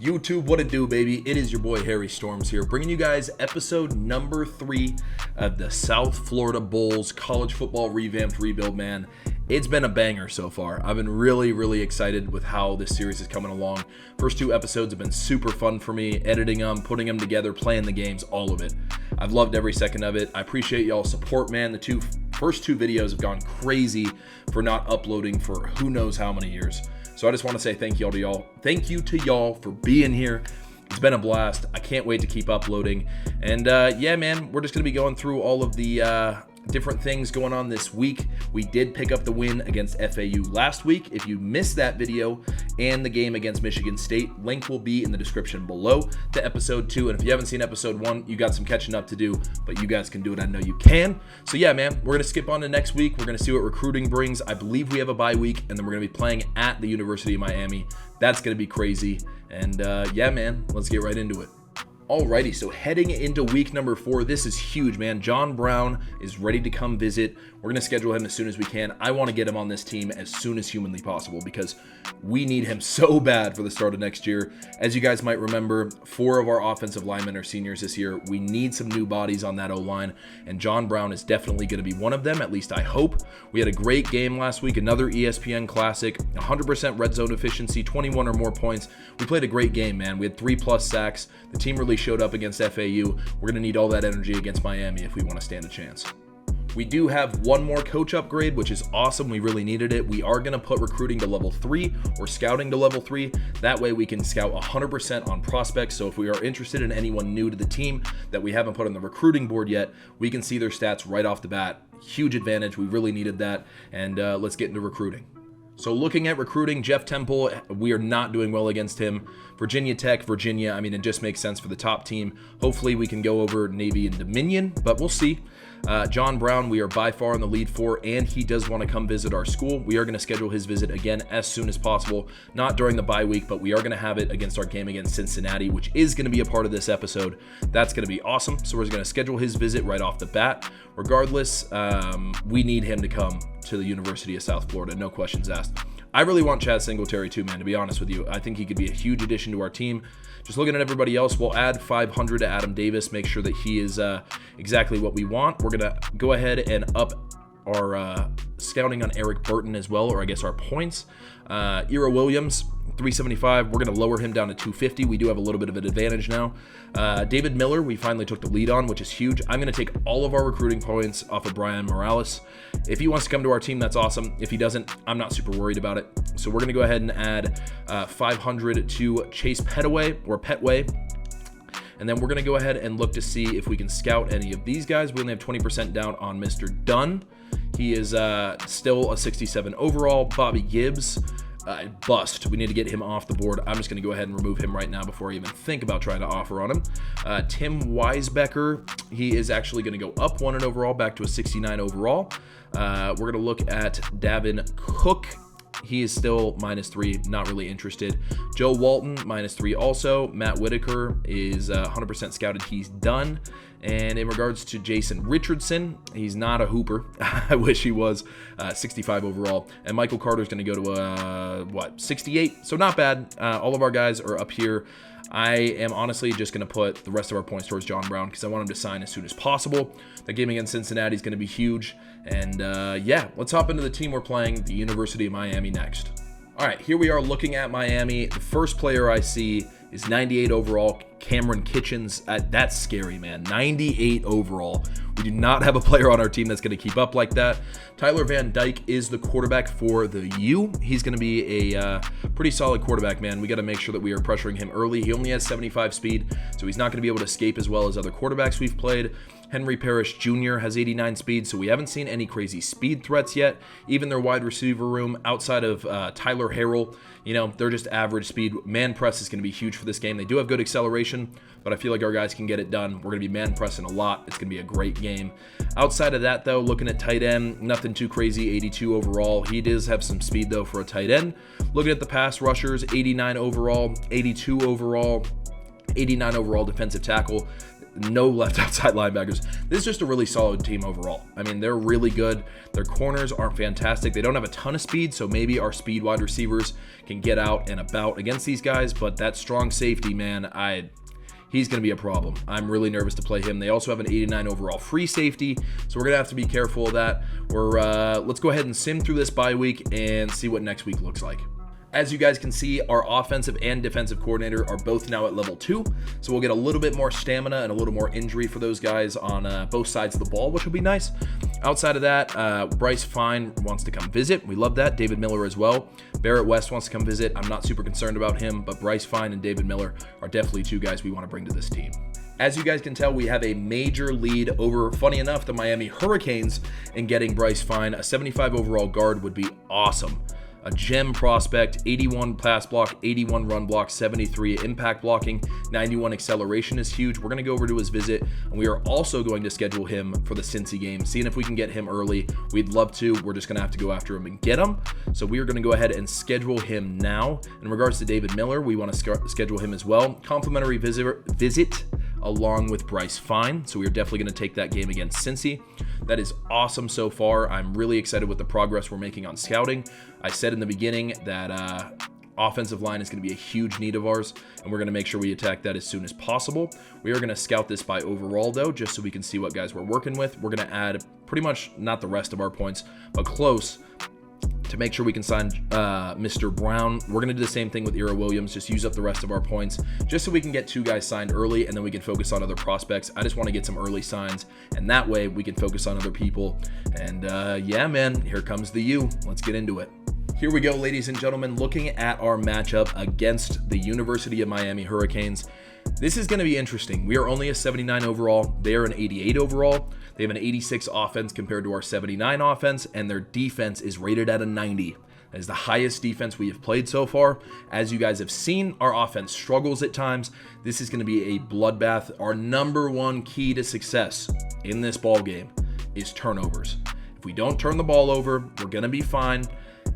YouTube, what it do, baby? It is your boy Harry Storms here, bringing you guys episode number 3 of the South Florida Bulls College Football Revamped Rebuild, man. It's been a banger so far. I've been really excited with how this series is coming along. First 2 episodes have been super fun for me, editing them, putting them together, playing the games, all of it. I've loved every second of it. I appreciate y'all's support, man. The first two videos have gone crazy for not uploading for who knows how many years. So I just want to say thank you to y'all. Thank you to y'all for being here. It's been a blast. I can't wait to keep uploading. And yeah, man, we're just going to be going through all of the different things going on this week. We did pick up the win against FAU last week. If you missed that video and the game against Michigan State, link will be in the description below to episode 2. And if you haven't seen episode 1, you got some catching up to do, but you guys can do it. I know you can. So yeah, man, we're going to skip on to next week. We're going to see what recruiting brings. I believe we have a bye week, and then we're going to be playing at the University of Miami. That's going to be crazy. And yeah, man, let's get right into it. Alrighty, so heading into week number 4, this is huge, man. John Brown is ready to come visit. We're going to schedule him as soon as we can. I want to get him on this team as soon as humanly possible because we need him so bad for the start of next year. As you guys might remember, 4 of our offensive linemen are seniors this year. We need some new bodies on that O-line, and John Brown is definitely going to be one of them, at least I hope. We had a great game last week, another ESPN Classic, 100% red zone efficiency, 21 or more points. We played a great game, man. We had 3+ sacks. The team really showed up against FAU. We're going to need all that energy against Miami if we want to stand a chance. We do have one more coach upgrade, which is awesome. We really needed it. We are going to put recruiting to level 3 or scouting to level 3. That way we can scout 100% on prospects. So if we are interested in anyone new to the team that we haven't put on the recruiting board yet, we can see their stats right off the bat. Huge advantage. We really needed that. And let's get into recruiting. So looking at recruiting, Jeff Temple, we are not doing well against him. Virginia Tech, Virginia, I mean, it just makes sense for the top team. Hopefully we can go over Navy and Dominion, but we'll see. John Brown, we are by far in the lead for, and he does want to come visit our school. We are going to schedule his visit again as soon as possible, not during the bye week, but we are going to have it against our game against Cincinnati, which is going to be a part of this episode. That's going to be awesome. So we're going to schedule his visit right off the bat. Regardless, we need him to come to the University of South Florida, no questions asked. I really want Chad Singletary too, man, to be honest with you. I think he could be a huge addition to our team. Just looking at everybody else, we'll add 500 to Adam Davis, make sure that he is exactly what we want. We're going to go ahead and up our scouting on Eric Burton as well, or I guess our points. Ira Williams, 375. We're going to lower him down to 250. We do have a little bit of an advantage now. David Miller, we finally took the lead on, which is huge. I'm going to take all of our recruiting points off of Brian Morales. If he wants to come to our team, that's awesome. If he doesn't, I'm not super worried about it. So we're going to go ahead and add 500 to Chase Petway. And then we're going to go ahead and look to see if we can scout any of these guys. We only have 20% down on Mr. Dunn. He is still a 67 overall. Bobby Gibbs, bust. We need to get him off the board. I'm just going to go ahead and remove him right now before I even think about trying to offer on him. Tim Weisbecker, he is actually going to go up 1 in overall, back to a 69 overall. We're going to look at Davin Cook. He is still -3, not really interested. Joe Walton, -3 also. Matt Whitaker is 100% scouted. He's done. And in regards to Jason Richardson, he's not a hooper. I wish he was. 65 overall. And Michael Carter's going to go to, 68? So not bad. All of our guys are up here. I am honestly just going to put the rest of our points towards John Brown because I want him to sign as soon as possible. The game against Cincinnati is going to be huge. And yeah, let's hop into the team we're playing, the University of Miami next. All right, here we are looking at Miami. The first player I see is 98 overall, Cameron Kitchens. That's scary, man. 98 overall. We do not have a player on our team that's going to keep up like that. Tyler Van Dyke is the quarterback for the U. He's going to be a pretty solid quarterback, man. We got to make sure that we are pressuring him early. He only has 75 speed, so he's not going to be able to escape as well as other quarterbacks we've played. Henry Parrish Jr. has 89 speed, so we haven't seen any crazy speed threats yet. Even their wide receiver room, outside of Tyler Harrell, you know, they're just average speed. Man press is going to be huge for this game. They do have good acceleration, but I feel like our guys can get it done. We're going to be man pressing a lot. It's going to be a great game. Outside of that, though, looking at tight end, nothing too crazy, 82 overall. He does have some speed, though, for a tight end. Looking at the pass rushers, 89 overall, 82 overall, 89 overall defensive tackle. no left outside linebackers. This is just a really solid team overall. I mean, they're really good. Their corners aren't fantastic. They don't have a ton of speed, so maybe our speed wide receivers can get out and about against these guys, but that strong safety, man, he's going to be a problem. I'm really nervous to play him. They also have an 89 overall free safety, so we're going to have to be careful of that. Let's go ahead and sim through this bye week and see what next week looks like. As you guys can see, our offensive and defensive coordinator are both now at level 2, so we'll get a little bit more stamina and a little more injury for those guys on both sides of the ball, which will be nice. Outside of that, Bryce Fine wants to come visit. We love that. David Miller as well. Barrett West wants to come visit. I'm not super concerned about him, but Bryce Fine and David Miller are definitely two guys we want to bring to this team. As you guys can tell, we have a major lead over, funny enough, the Miami Hurricanes in getting Bryce Fine. A 75 overall guard would be awesome. A gem prospect, 81 pass block, 81 run block, 73 impact blocking, 91 acceleration is huge. We're going to go over to his visit, and we are also going to schedule him for the Cincy game, seeing if we can get him early. We'd love to. We're just going to have to go after him and get him. So we are going to go ahead and schedule him now. In regards to David Miller, we want to schedule him as well. Complimentary visit along with Bryce Fine. So we are definitely going to take that game against Cincy. That is awesome so far. I'm really excited with the progress we're making on scouting. I said in the beginning that offensive line is going to be a huge need of ours, and we're going to make sure we attack that as soon as possible. We are going to scout this by overall, though, just so we can see what guys we're working with. We're going to add pretty much not the rest of our points, but close, to make sure we can sign Mr. Brown. We're going to do the same thing with Ira Williams, just use up the rest of our points, just so we can get 2 guys signed early, and then we can focus on other prospects. I just want to get some early signs, and that way we can focus on other people. And yeah, man, here comes the U. Let's get into it. Here we go, ladies and gentlemen, looking at our matchup against the University of Miami Hurricanes. This is going to be interesting. We are only a 79 overall. They are an 88 overall. They have an 86 offense compared to our 79 offense, and their defense is rated at a 90. That is the highest defense we have played so far. As you guys have seen, our offense struggles at times. This is going to be a bloodbath. Our number one key to success in this ball game is turnovers. If we don't turn the ball over, we're going to be fine.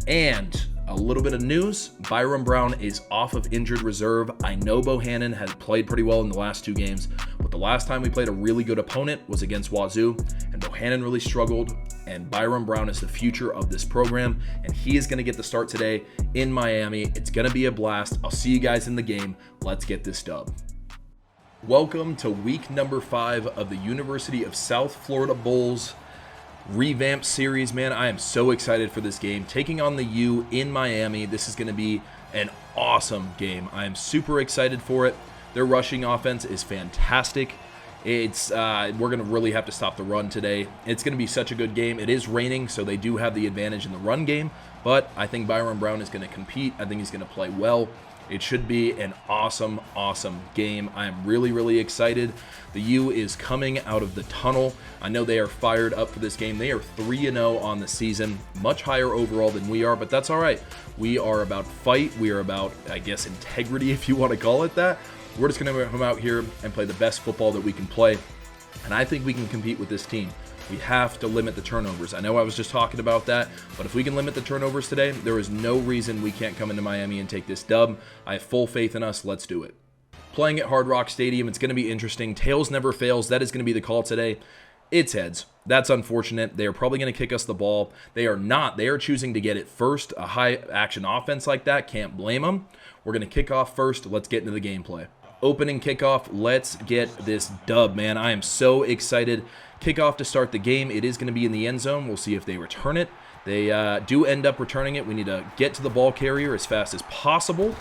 And a little bit of news, Byron Brown is off of injured reserve. I know Bohannon has played pretty well in the last 2 games, but the last time we played a really good opponent was against Wazoo, and Bohannon really struggled, and Byron Brown is the future of this program, and he is going to get the start today in Miami. It's going to be a blast. I'll see you guys in the game. Let's get this dub. Welcome to week number 5 of the University of South Florida Bulls Revamped series, man. I am so excited for this game. Taking on the U in Miami. This is going to be an awesome game. I am super excited for it. Their rushing offense is fantastic. We're going to really have to stop the run today. It's going to be such a good game. It is raining, so they do have the advantage in the run game, but I think Byron Brown is going to compete. I think he's going to play well. It should be an awesome, awesome game. I am really, really excited. The U is coming out of the tunnel. I know they are fired up for this game. They are 3-0 on the season, much higher overall than we are, but that's all right. We are about fight. We are about, I guess, integrity, if you want to call it that. We're just going to come out here and play the best football that we can play, and I think we can compete with this team. We have to limit the turnovers. I know I was just talking about that, but if we can limit the turnovers today, there is no reason we can't come into Miami and take this dub. I have full faith in us. Let's do it. Playing at Hard Rock Stadium, it's going to be interesting. Tails never fails. That is going to be the call today. It's heads. That's unfortunate. They are probably going to kick us the ball. They are not. They are choosing to get it first. A high-action offense like that, can't blame them. We're going to kick off first. Let's get into the gameplay. Opening kickoff. Let's get this dub, man. I am so excited. Kickoff to start the game. It is going to be in the end zone. We'll see if they return it. They do end up returning it. We need to get to the ball carrier as fast as possible.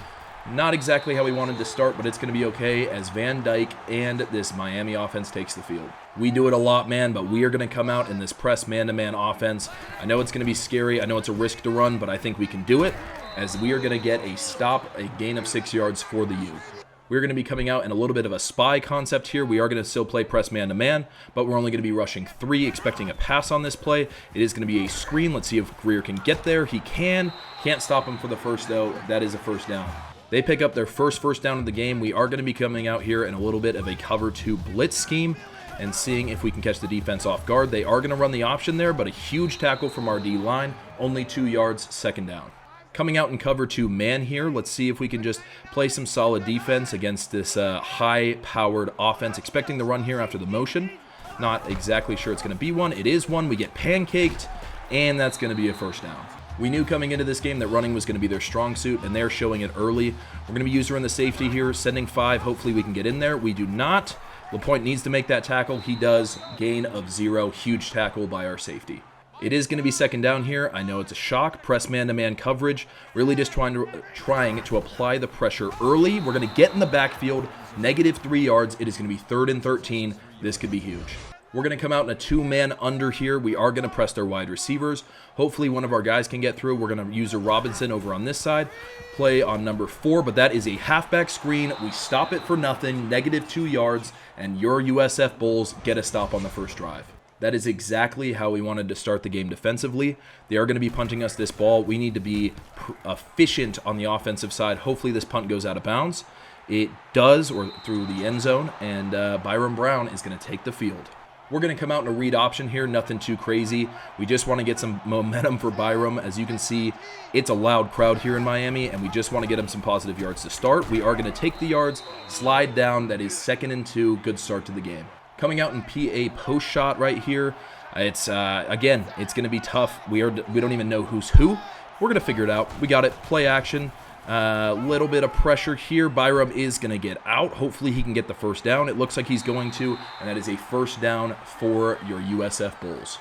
Not exactly how we wanted to start, but it's going to be okay as Van Dyke and this Miami offense takes the field. We do it a lot, man, but we are going to come out in this press man-to-man offense. I know it's going to be scary. I know it's a risk to run, but I think we can do it as we are going to get a stop, a gain of 6 yards for the U. We're going to be coming out in a little bit of a spy concept here. We are going to still play press man-to-man, but we're only going to be rushing 3, expecting a pass on this play. It is going to be a screen. Let's see if Greer can get there. He can. Can't stop him for the first, though. That is a first down. They pick up their first down of the game. We are going to be coming out here in a little bit of a cover 2 blitz scheme and seeing if we can catch the defense off guard. They are going to run the option there, but a huge tackle from our D-line. Only 2 yards, second down. Coming out in cover 2 man here. Let's see if we can just play some solid defense against this high-powered offense. Expecting the run here after the motion. Not exactly sure it's going to be one. It is one. We get pancaked, and that's going to be a first down. We knew coming into this game that running was going to be their strong suit, and they're showing it early. We're going to be using the safety here, sending 5. Hopefully we can get in there. We do not. LaPointe needs to make that tackle. He does. Gain of 0. Huge tackle by our safety. It is going to be second down here. I know it's a shock. Press man-to-man coverage. Really just trying to apply the pressure early. We're going to get in the backfield. -3 yards. It is going to be 3rd and 13. This could be huge. We're going to come out in a 2-man under here. We are going to press their wide receivers. Hopefully one of our guys can get through. We're going to use a Robinson over on this side. Play on number 4, but that is a halfback screen. We stop it for nothing. -2 yards, and your USF Bulls get a stop on the first drive. That is exactly how we wanted to start the game defensively. They are going to be punting us this ball. We need to be efficient on the offensive side. Hopefully this punt goes out of bounds. It does, or through the end zone, and Byron Brown is going to take the field. We're going to come out in a read option here, nothing too crazy. We just want to get some momentum for Byram. As you can see, it's a loud crowd here in Miami, and we just want to get him some positive yards to start. We are going to take the yards, slide down. That is 2nd and 2. Good start to the game. Coming out in PA post shot right here. It's again, it's going to be tough. We don't even know who's who. We're going to figure it out. We got it. Play action. Little bit of pressure here. Byram is going to get out. Hopefully he can get the first down. It looks like he's going to, and that is a first down for your USF Bulls.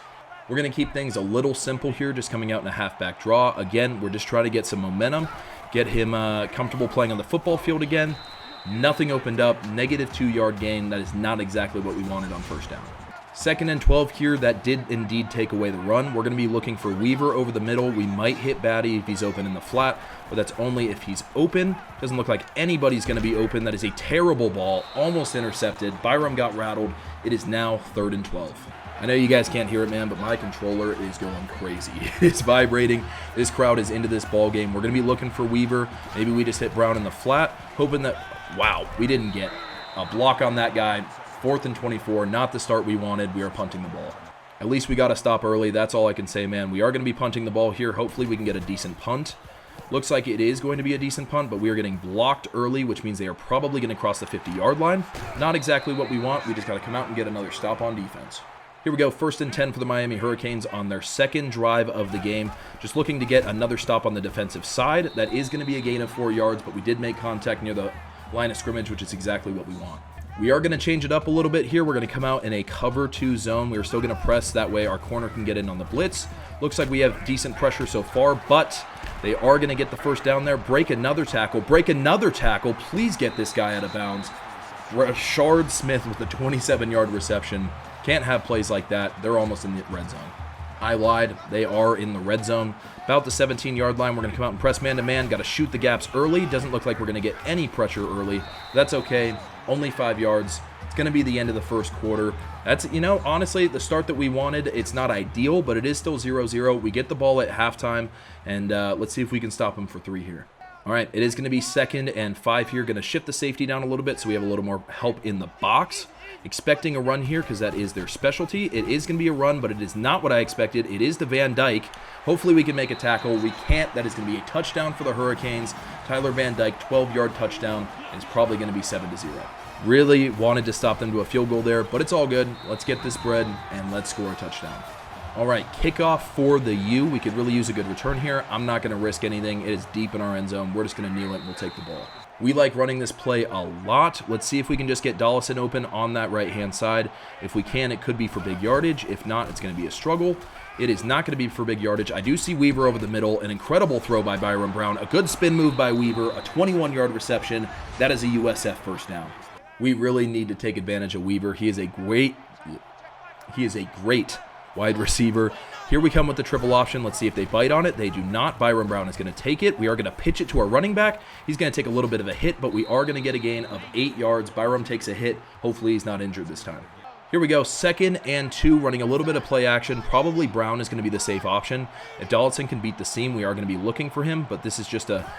We're going to keep things a little simple here, just coming out in a halfback draw. Again, we're just trying to get some momentum, get him comfortable playing on the football field again. Nothing opened up. -2 yard gain. That is not exactly what we wanted on first down. 2nd and 12 here. That did indeed take away the run. We're going to be looking for Weaver over the middle. We might hit Batty if he's open in the flat, but that's only if he's open. Doesn't look like anybody's going to be open. That is a terrible ball. Almost intercepted. Byram got rattled. It is now 3rd and 12. I know you guys can't hear it, man, but my controller is going crazy. It's vibrating. This crowd is into this ball game. We're going to be looking for Weaver. Maybe we just hit Brown in the flat, hoping that, wow, we didn't get a block on that guy. 4th and 24, not the start we wanted. We are punting the ball. At least we got to stop early. That's all I can say, man. We are going to be punting the ball here. Hopefully we can get a decent punt. Looks like it is going to be a decent punt, but we are getting blocked early, which means they are probably going to cross the 50-yard line. Not exactly what we want. We just got to come out and get another stop on defense. Here we go, 1st and 10 for the Miami Hurricanes on their 2nd drive of the game. Just looking to get another stop on the defensive side. That is going to be a gain of 4 yards, but we did make contact near the line of scrimmage, which is exactly what we want. We are going to change it up a little bit here. We're going to come out in a cover 2 zone. We're still going to press. That way our corner can get in on the blitz. Looks like we have decent pressure so far, but they are going to get the first down there. Break another tackle. Break another tackle. Please get this guy out of bounds. Rashard Smith with a 27-yard reception. Can't have plays like that. They're almost in the red zone. I lied. They are in the red zone. About the 17-yard line, we're going to come out and press man-to-man. Got to shoot the gaps early. Doesn't look like we're going to get any pressure early. That's okay. Only 5 yards. It's going to be the end of the first quarter. That's, honestly, the start that we wanted. It's not ideal, but it is still 0-0. We get the ball at halftime, and let's see if we can stop them for 3 here. All right, it is going to be 2nd and 5 here. Going to shift the safety down a little bit so we have a little more help in the box. Expecting a run here because that is their specialty. It is going to be a run, but it is not what I expected. It is the Van Dyke. Hopefully we can make a tackle. We can't. That is going to be a touchdown for the Hurricanes. Tyler Van Dyke, 12-yard touchdown. Is probably going to be 7-0. Really wanted to stop them to a field goal there, but it's all good. Let's get this bread, and let's score a touchdown. All right, kickoff for the U. We could really use a good return here. I'm not going to risk anything. It is deep in our end zone. We're just going to kneel it, and we'll take the ball. We like running this play a lot. Let's see if we can just get Dollison open on that right-hand side. If we can, it could be for big yardage. If not, it's going to be a struggle. It is not going to be for big yardage. I do see Weaver over the middle. An incredible throw by Byron Brown. A good spin move by Weaver. A 21-yard reception. That is a USF first down. We really need to take advantage of Weaver. He is a great wide receiver. Here we come with the triple option. Let's see if they bite on it. They do not. Byron Brown is going to take it. We are going to pitch it to our running back. He's going to take a little bit of a hit, but we are going to get a gain of 8 yards. Byron takes a hit. Hopefully he's not injured this time. Here we go, 2nd and 2, running a little bit of play action. Probably Brown is going to be the safe option. If Dollison can beat the seam, we are going to be looking for him, but this is just a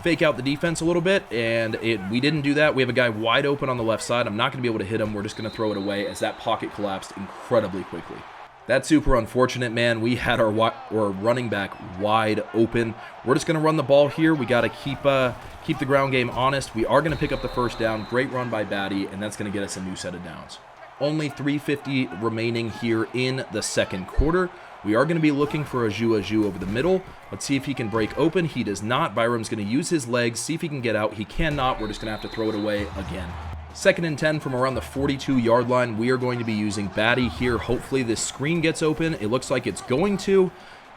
fake out the defense a little bit, and we didn't do that. We have a guy wide open on the left side. I'm not going to be able to hit him. We're just going to throw it away as that pocket collapsed incredibly quickly. That's super unfortunate, man. We had our running back wide open. We're just going to run the ball here. We got to keep the ground game honest. We are going to pick up the first down. Great run by Batty, and that's going to get us a new set of downs. Only 3:50 remaining here in the second quarter. We are going to be looking for Aju over the middle. Let's see if he can break open. He does not. Byram's going to use his legs, see if he can get out. He cannot. We're just going to have to throw it away again. 2nd and 10 from around the 42-yard line. We are going to be using Batty here. Hopefully this screen gets open. It looks like it's going to.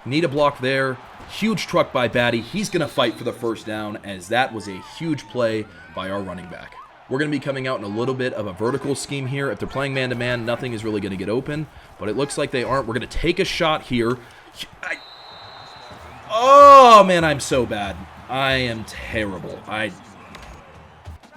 Need a block there. Huge truck by Batty. He's going to fight for the first down, as that was a huge play by our running back. We're going to be coming out in a little bit of a vertical scheme here. If they're playing man-to-man, nothing is really going to get open, but it looks like they aren't. We're going to take a shot here. Oh, man, I'm so bad. I am terrible.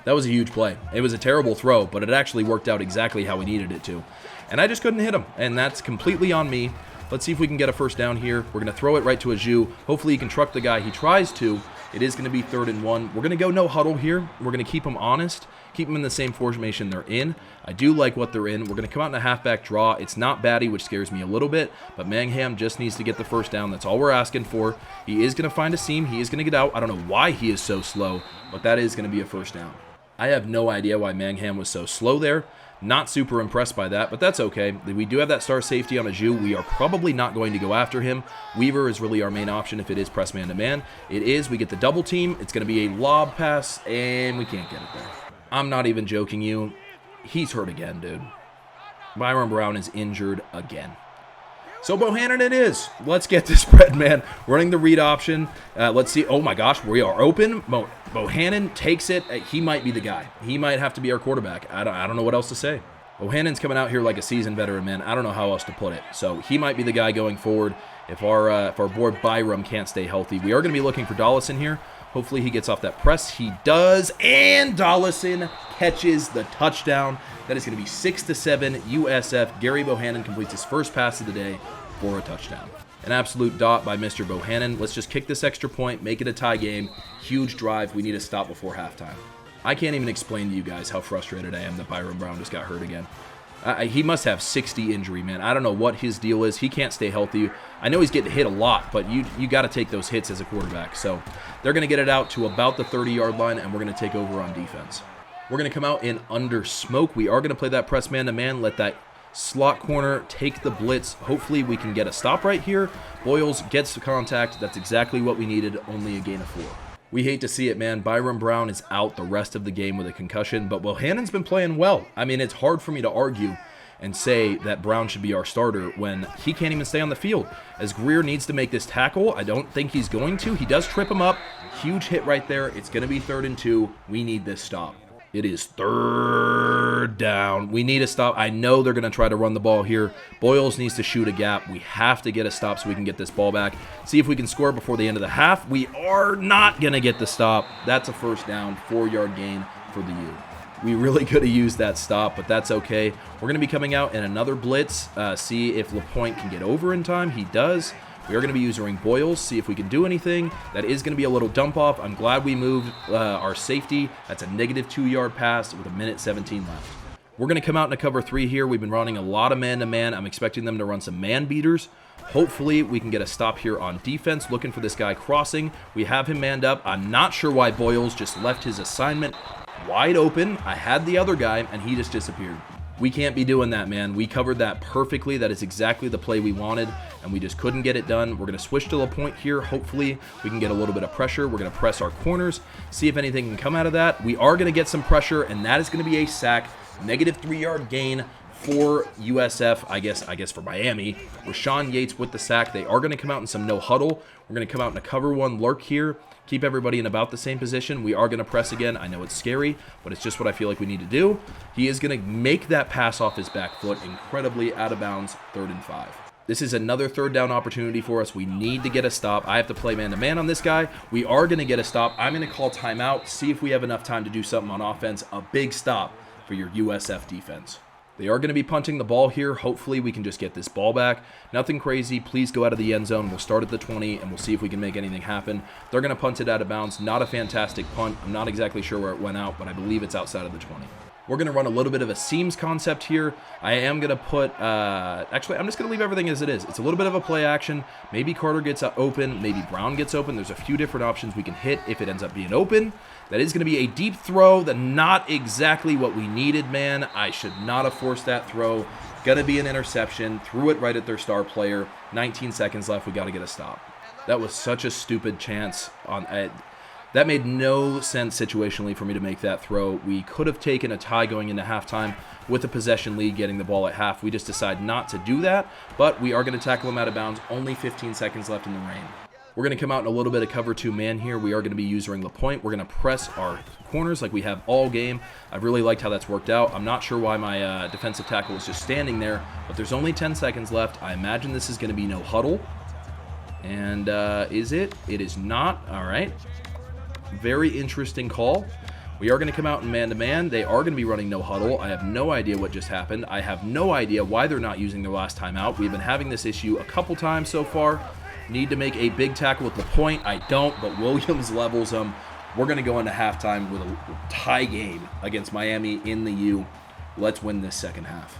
That was a huge play. It was a terrible throw, but it actually worked out exactly how we needed it to. And I just couldn't hit him, and that's completely on me. Let's see if we can get a first down here. We're going to throw it right to Aju. Hopefully he can truck the guy. He tries to. It is going to be 3rd and 1. We're going to go no huddle here. We're going to keep them honest, keep them in the same formation they're in. I do like what they're in. We're going to come out in a halfback draw. It's not Batty, which scares me a little bit, but Mangham just needs to get the first down. That's all we're asking for. He is going to find a seam. He is going to get out. I don't know why he is so slow, but that is going to be a first down. I have no idea why Mangham was so slow there. Not super impressed by that, but that's okay. We do have that star safety on Aju. We are probably not going to go after him. Weaver is really our main option if it is press man-to-man. It is. We get the double team. It's going to be a lob pass, and we can't get it there. I'm not even joking you. He's hurt again, dude. Byram Brown is injured again. So Bohannon it is. Let's get this spread, man. Running the read option. Let's see. Oh, my gosh. We are open. Bohannon takes it. He might be the guy. He might have to be our quarterback. I don't know what else to say. Bohannon's coming out here like a seasoned veteran, man. I don't know how else to put it. So he might be the guy going forward if our boy Byram can't stay healthy. We are going to be looking for Dollison here. Hopefully he gets off that press. He does, and Dollison catches the touchdown. That is going to be 6-7 USF. Gary Bohannon completes his first pass of the day for a touchdown. An absolute dot by Mr. Bohannon. Let's just kick this extra point, make it a tie game. Huge drive. We need a stop before halftime. I can't even explain to you guys how frustrated I am that Byram Brown just got hurt again. He must have 60 injury, man. I don't know what his deal is. He can't stay healthy. I know he's getting hit a lot, but you got to take those hits as a quarterback. So they're going to get it out to about the 30-yard line, and we're going to take over on defense. We're going to come out in under smoke. We are going to play that press man-to-man, let that slot corner take the blitz. Hopefully we can get a stop right here. Boyles gets the contact. That's exactly what we needed, only a gain of 4. We hate to see it, man. Byram Brown is out the rest of the game with a concussion, but Bohannon's been playing well. I mean, it's hard for me to argue and say that Brown should be our starter when he can't even stay on the field. As Greer needs to make this tackle, I don't think he's going to. He does trip him up. Huge hit right there. It's going to be 3rd and 2. We need this stop. It is 3rd down. We need a stop. I know they're going to try to run the ball here. Boyles needs to shoot a gap. We have to get a stop so we can get this ball back. See if we can score before the end of the half. We are not going to get the stop. That's a first down, 4-yard gain for the U. We really could have used that stop, but that's okay. We're going to be coming out in another blitz. See if LaPointe can get over in time. He does. We are going to be using Boyles, see if we can do anything. That is going to be a little dump off. I'm glad we moved our safety. That's a negative 2-yard pass with 1:17 left. We're going to come out in a cover 3 here. We've been running a lot of man-to-man. I'm expecting them to run some man beaters. Hopefully we can get a stop here on defense. Looking for this guy crossing. We have him manned up. I'm not sure why Boyles just left his assignment wide open. I had the other guy, and he just disappeared. We can't be doing that, man. We covered that perfectly. That is exactly the play we wanted, and we just couldn't get it done. We're going to switch to LaPointe here. Hopefully, we can get a little bit of pressure. We're going to press our corners, see if anything can come out of that. We are going to get some pressure, and that is going to be a sack. Negative 3-yard gain for USF, I guess for Miami. Rashawn Yates with the sack. They are going to come out in some no huddle. We're going to come out in a cover 1 lurk here. Keep everybody in about the same position. We are going to press again. I know it's scary, but it's just what I feel like we need to do. He is going to make that pass off his back foot. Incredibly out of bounds, 3rd and 5. This is another 3rd down opportunity for us. We need to get a stop. I have to play man-to-man on this guy. We are going to get a stop. I'm going to call timeout, see if we have enough time to do something on offense. A big stop for your USF defense. They are going to be punting the ball here. Hopefully we can just get this ball back. Nothing crazy. Please go out of the end zone. We'll start at the 20, and we'll see if we can make anything happen. They're going to punt it out of bounds. Not a fantastic punt. I'm not exactly sure where it went out, but I believe it's outside of the 20. We're going to run a little bit of a seams concept here. I am going to put, actually, I'm just going to leave everything as it is. It's a little bit of a play action. Maybe Carter gets open. Maybe Brown gets open. There's a few different options we can hit if it ends up being open. That is going to be a deep throw. That not exactly what we needed, man. I should not have forced that throw. Going to be an interception. Threw it right at their star player. 19 seconds left. We got to get a stop. That was such a stupid chance on that made no sense situationally for me to make that throw. We could have taken a tie going into halftime with a possession lead, getting the ball at half. We just decided not to do that, but we are going to tackle him out of bounds. Only 15 seconds left in the rain. We're going to come out in a little bit of cover 2 man here. We are going to be using the point. We're going to press our corners like we have all game. I really liked how that's worked out. I'm not sure why my defensive tackle was just standing there, but there's only 10 seconds left. I imagine this is going to be no huddle. And is it? It is not. All right. Very interesting call. We are going to come out in man-to-man. They are going to be running no huddle. I have no idea what just happened. I have no idea why they're not using their last timeout. We've been having this issue a couple times so far. Need to make a big tackle with the point. I don't, but Williams levels them. We're going to go into halftime with a tie game against Miami in the U. Let's win this second half.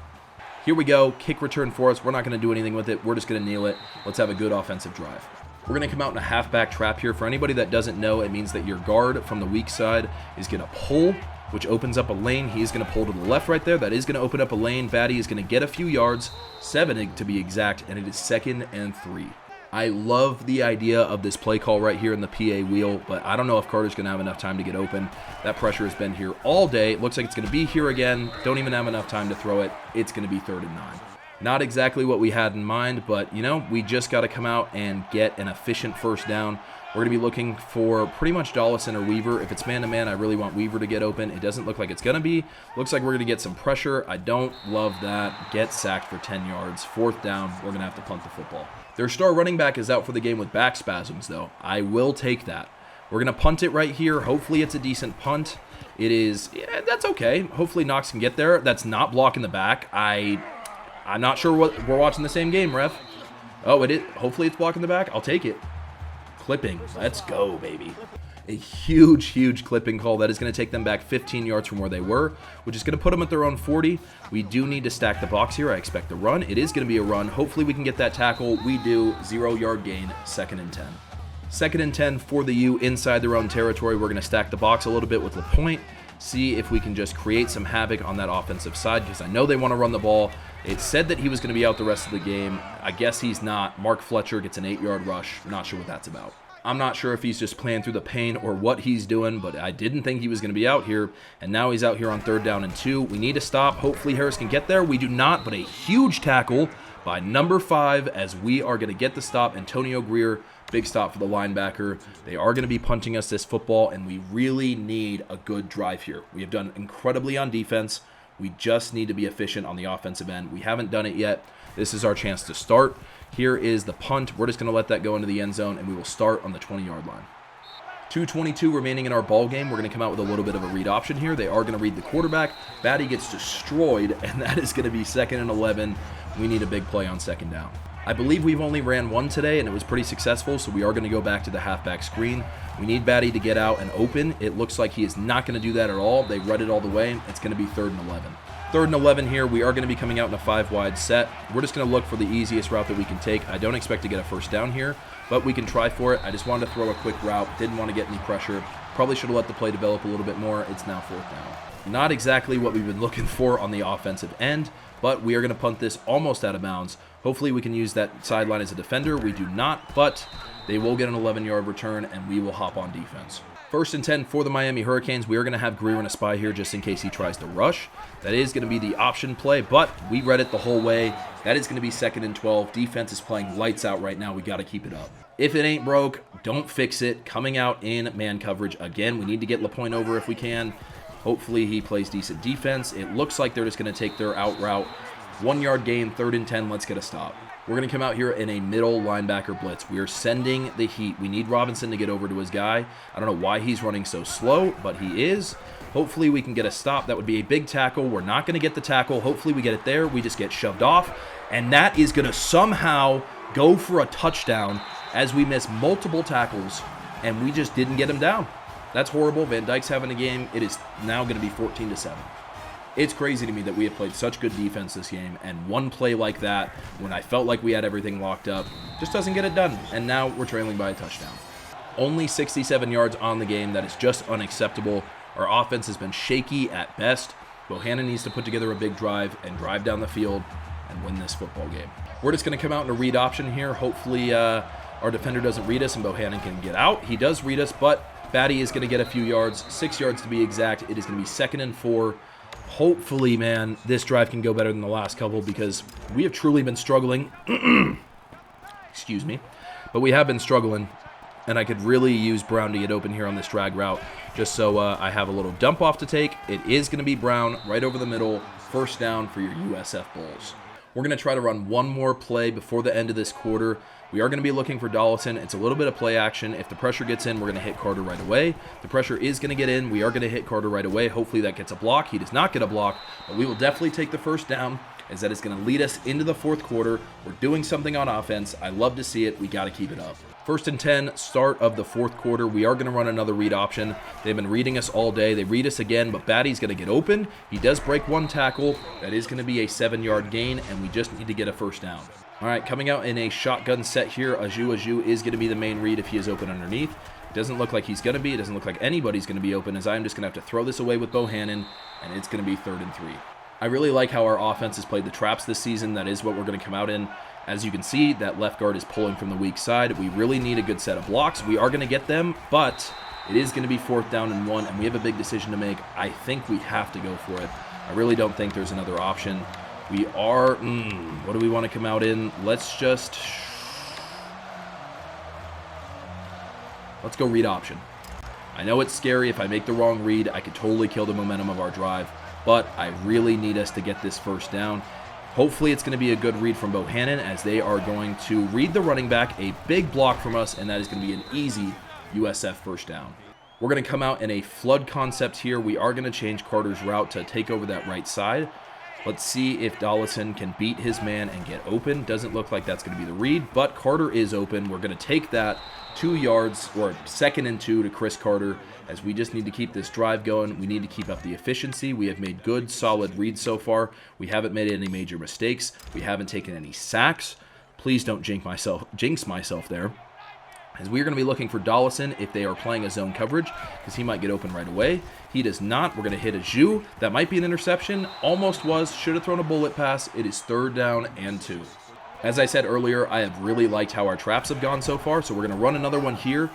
Here we go. Kick return for us. We're not going to do anything with it. We're just going to kneel it. Let's have a good offensive drive. We're going to come out in a halfback trap here. For anybody that doesn't know, it means that your guard from the weak side is going to pull, which opens up a lane. He's going to pull to the left right there. That is going to open up a lane. Batty is going to get a few yards, 7 to be exact, and it is 2nd and 3. I love the idea of this play call right here in the PA wheel, but I don't know if Carter's going to have enough time to get open. That pressure has been here all day. It looks like it's going to be here again. Don't even have enough time to throw it. It's going to be 3rd and 9. Not exactly what we had in mind, but, you know, we just got to come out and get an efficient first down. We're going to be looking for pretty much Dollison or Weaver. If it's man-to-man, I really want Weaver to get open. It doesn't look like it's going to be. Looks like we're going to get some pressure. I don't love that. Get sacked for 10 yards. 4th down. We're going to have to punt the football. Their star running back is out for the game with back spasms, though. I will take that. We're going to punt it right here. Hopefully it's a decent punt. It is. Yeah, that's okay. Hopefully Knox can get there. That's not blocking the back. I'm not sure what we're watching the same game, ref. Oh, it is. Hopefully it's blocking the back. I'll take it. Clipping. Let's go, baby. A huge, huge clipping call. That is going to take them back 15 yards from where they were, which is going to put them at their own 40. We do need to stack the box here. I expect a run. It is going to be a run. Hopefully we can get that tackle. We do. 0-yard gain. 2nd and 10. 2nd and 10 for the U inside their own territory. We're going to stack the box a little bit with LaPointe. See if we can just create some havoc on that offensive side, because I know they want to run the ball. It said that he was going to be out the rest of the game. I guess he's not. Mark Fletcher gets an 8-yard rush. Not sure what that's about. I'm not sure if he's just playing through the pain or what he's doing, but I didn't think he was going to be out here, and now he's out here on 3rd down and 2. We need to stop. Hopefully Harris can get there. We do not, but a huge tackle by number 5 as we are going to get the stop. Antonio Greer, big stop for the linebacker. They are going to be punting us this football, and we really need a good drive here. We have done incredibly on defense. We just need to be efficient on the offensive end. We haven't done it yet. This is our chance to start. Here is the punt. We're just going to let that go into the end zone, and we will start on the 20-yard line. 2:22 remaining in our ball game. We're going to come out with a little bit of a read option here. They are going to read the quarterback. Batty gets destroyed, and that is going to be 2nd and 11. We need a big play on 2nd down. I believe we've only ran one today, and it was pretty successful, so we are going to go back to the halfback screen. We need Batty to get out and open. It looks like he is not going to do that at all. They read it all the way. It's going to be 3rd and 11. 3rd and 11 here. We are going to be coming out in a 5-wide set. We're just going to look for the easiest route that we can take. I don't expect to get a first down here, but we can try for it. I just wanted to throw a quick route. Didn't want to get any pressure. Probably should have let the play develop a little bit more. It's now 4th down. Not exactly what we've been looking for on the offensive end, but we are going to punt this almost out of bounds. Hopefully we can use that sideline as a defender. We do not, but they will get an 11-yard return, and we will hop on defense. 1st and 10 for the Miami Hurricanes. We are going to have Greer in a spy here just in case he tries to rush. That is going to be the option play, but we read it the whole way. That is going to be 2nd and 12. Defense is playing lights out right now. We got to keep it up. If it ain't broke, don't fix it. Coming out in man coverage. Again, we need to get LaPointe over if we can. Hopefully he plays decent defense. It looks like they're just going to take their out route. 1-yard gain, 3rd and 10. Let's get a stop. We're going to come out here in a middle linebacker blitz. We are sending the heat. We need Robinson to get over to his guy. I don't know why he's running so slow, but he is. Hopefully we can get a stop. That would be a big tackle. We're not going to get the tackle. Hopefully we get it there. We just get shoved off. And that is going to somehow go for a touchdown as we miss multiple tackles, and we just didn't get him down. That's horrible. Van Dyke's having a game. It is now going to be 14-7. It's crazy to me that we have played such good defense this game, and one play like that, when I felt like we had everything locked up, just doesn't get it done, and now we're trailing by a touchdown. Only 67 yards on the game. That is just unacceptable. Our offense has been shaky at best. Bohannon needs to put together a big drive and drive down the field and win this football game. We're just going to come out in a read option here. Hopefully our defender doesn't read us and Bohannon can get out. He does read us, but Batty is going to get a few yards, 6 yards to be exact. It is going to be 2nd and 4. Hopefully, man, this drive can go better than the last couple because we have truly been struggling. Excuse me. But we have been struggling, and I could really use Brown to get open here on this drag route just so I have a little dump off to take. It is going to be Brown right over the middle, first down for your USF Bulls. We're going to try to run one more play before the end of this quarter. We are going to be looking for Dollison. It's a little bit of play action. If the pressure gets in, we're going to hit Carter right away. The pressure is going to get in. We are going to hit Carter right away. Hopefully that gets a block. He does not get a block, but we will definitely take the first down, as that is going to lead us into the fourth quarter. We're doing something on offense. I love to see it. We got to keep it up. 1st and 10, start of the fourth quarter. We are going to run another read option. They've been reading us all day. They read us again, but Batty's going to get open. He does break one tackle. That is going to be a 7-yard gain, and we just need to get a first down. All right, coming out in a shotgun set here, Aju is going to be the main read if he is open underneath. Doesn't look like he's going to be. It doesn't look like anybody's going to be open, as I'm just going to have to throw this away with Bohannon, and it's going to be 3rd and 3. I really like how our offense has played the traps this season. That is what we're going to come out in. As you can see, that left guard is pulling from the weak side. We really need a good set of blocks. We are going to get them, but it is going to be 4th down and 1, and we have a big decision to make. I think we have to go for it. I really don't think there's another option. We are, what do we want to come out in? Let's go read option. I know it's scary. If I make the wrong read, I could totally kill the momentum of our drive, but I really need us to get this first down. Hopefully it's going to be a good read from Bohannon, as they are going to read the running back, a big block from us, and that is going to be an easy USF first down. We're going to come out in a flood concept here. We are going to change Carter's route to take over that right side. Let's see if Dollison can beat his man and get open. Doesn't look like that's going to be the read, but Carter is open. We're going to take that 2 yards, or 2nd and 2 to Chris Carter, as we just need to keep this drive going. We need to keep up the efficiency. We have made good, solid reads so far. We haven't made any major mistakes. We haven't taken any sacks. Please don't jinx myself there. As we are going to be looking for Dollison if they are playing a zone coverage, because he might get open right away. He does not. We're going to hit Aju. That might be an interception. Almost was. Should have thrown a bullet pass. It is 3rd down and 2. As I said earlier, I have really liked how our traps have gone so far, so we're going to run another one here.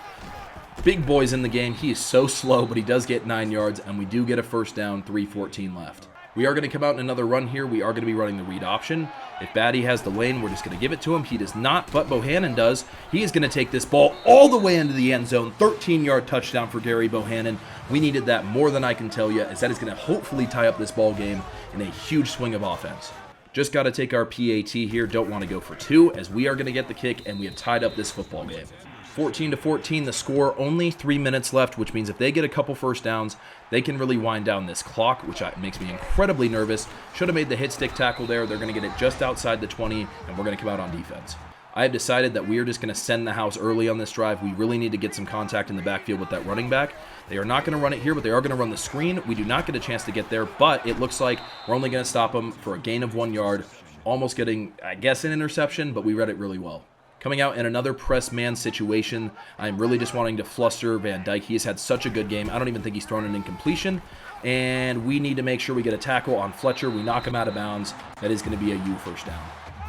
Big boy's in the game. He is so slow, but he does get 9 yards, and we do get a first down, 3:14 left. We are going to come out in another run here. We are going to be running the read option. If Batty has the lane, we're just going to give it to him. He does not, but Bohannon does. He is going to take this ball all the way into the end zone. 13-yard touchdown for Gary Bohannon. We needed that more than I can tell you, as that is going to hopefully tie up this ball game in a huge swing of offense. Just got to take our PAT here. Don't want to go for 2, as we are going to get the kick, and we have tied up this football game. 14-14 the score, only 3 minutes left, which means if they get a couple first downs, they can really wind down this clock, which makes me incredibly nervous. Should have made the hit stick tackle there. They're going to get it just outside the 20, and we're going to come out on defense. I have decided that we are just going to send the house early on this drive. We really need to get some contact in the backfield with that running back. They are not going to run it here, but they are going to run the screen. We do not get a chance to get there, but it looks like we're only going to stop them for a gain of 1 yard, almost getting, I guess, an interception, but we read it really well. Coming out in another press man situation, I'm really just wanting to fluster Van Dyke. He has had such a good game. I don't even think he's thrown an incompletion. And we need to make sure we get a tackle on Fletcher. We knock him out of bounds. That is going to be a U first down.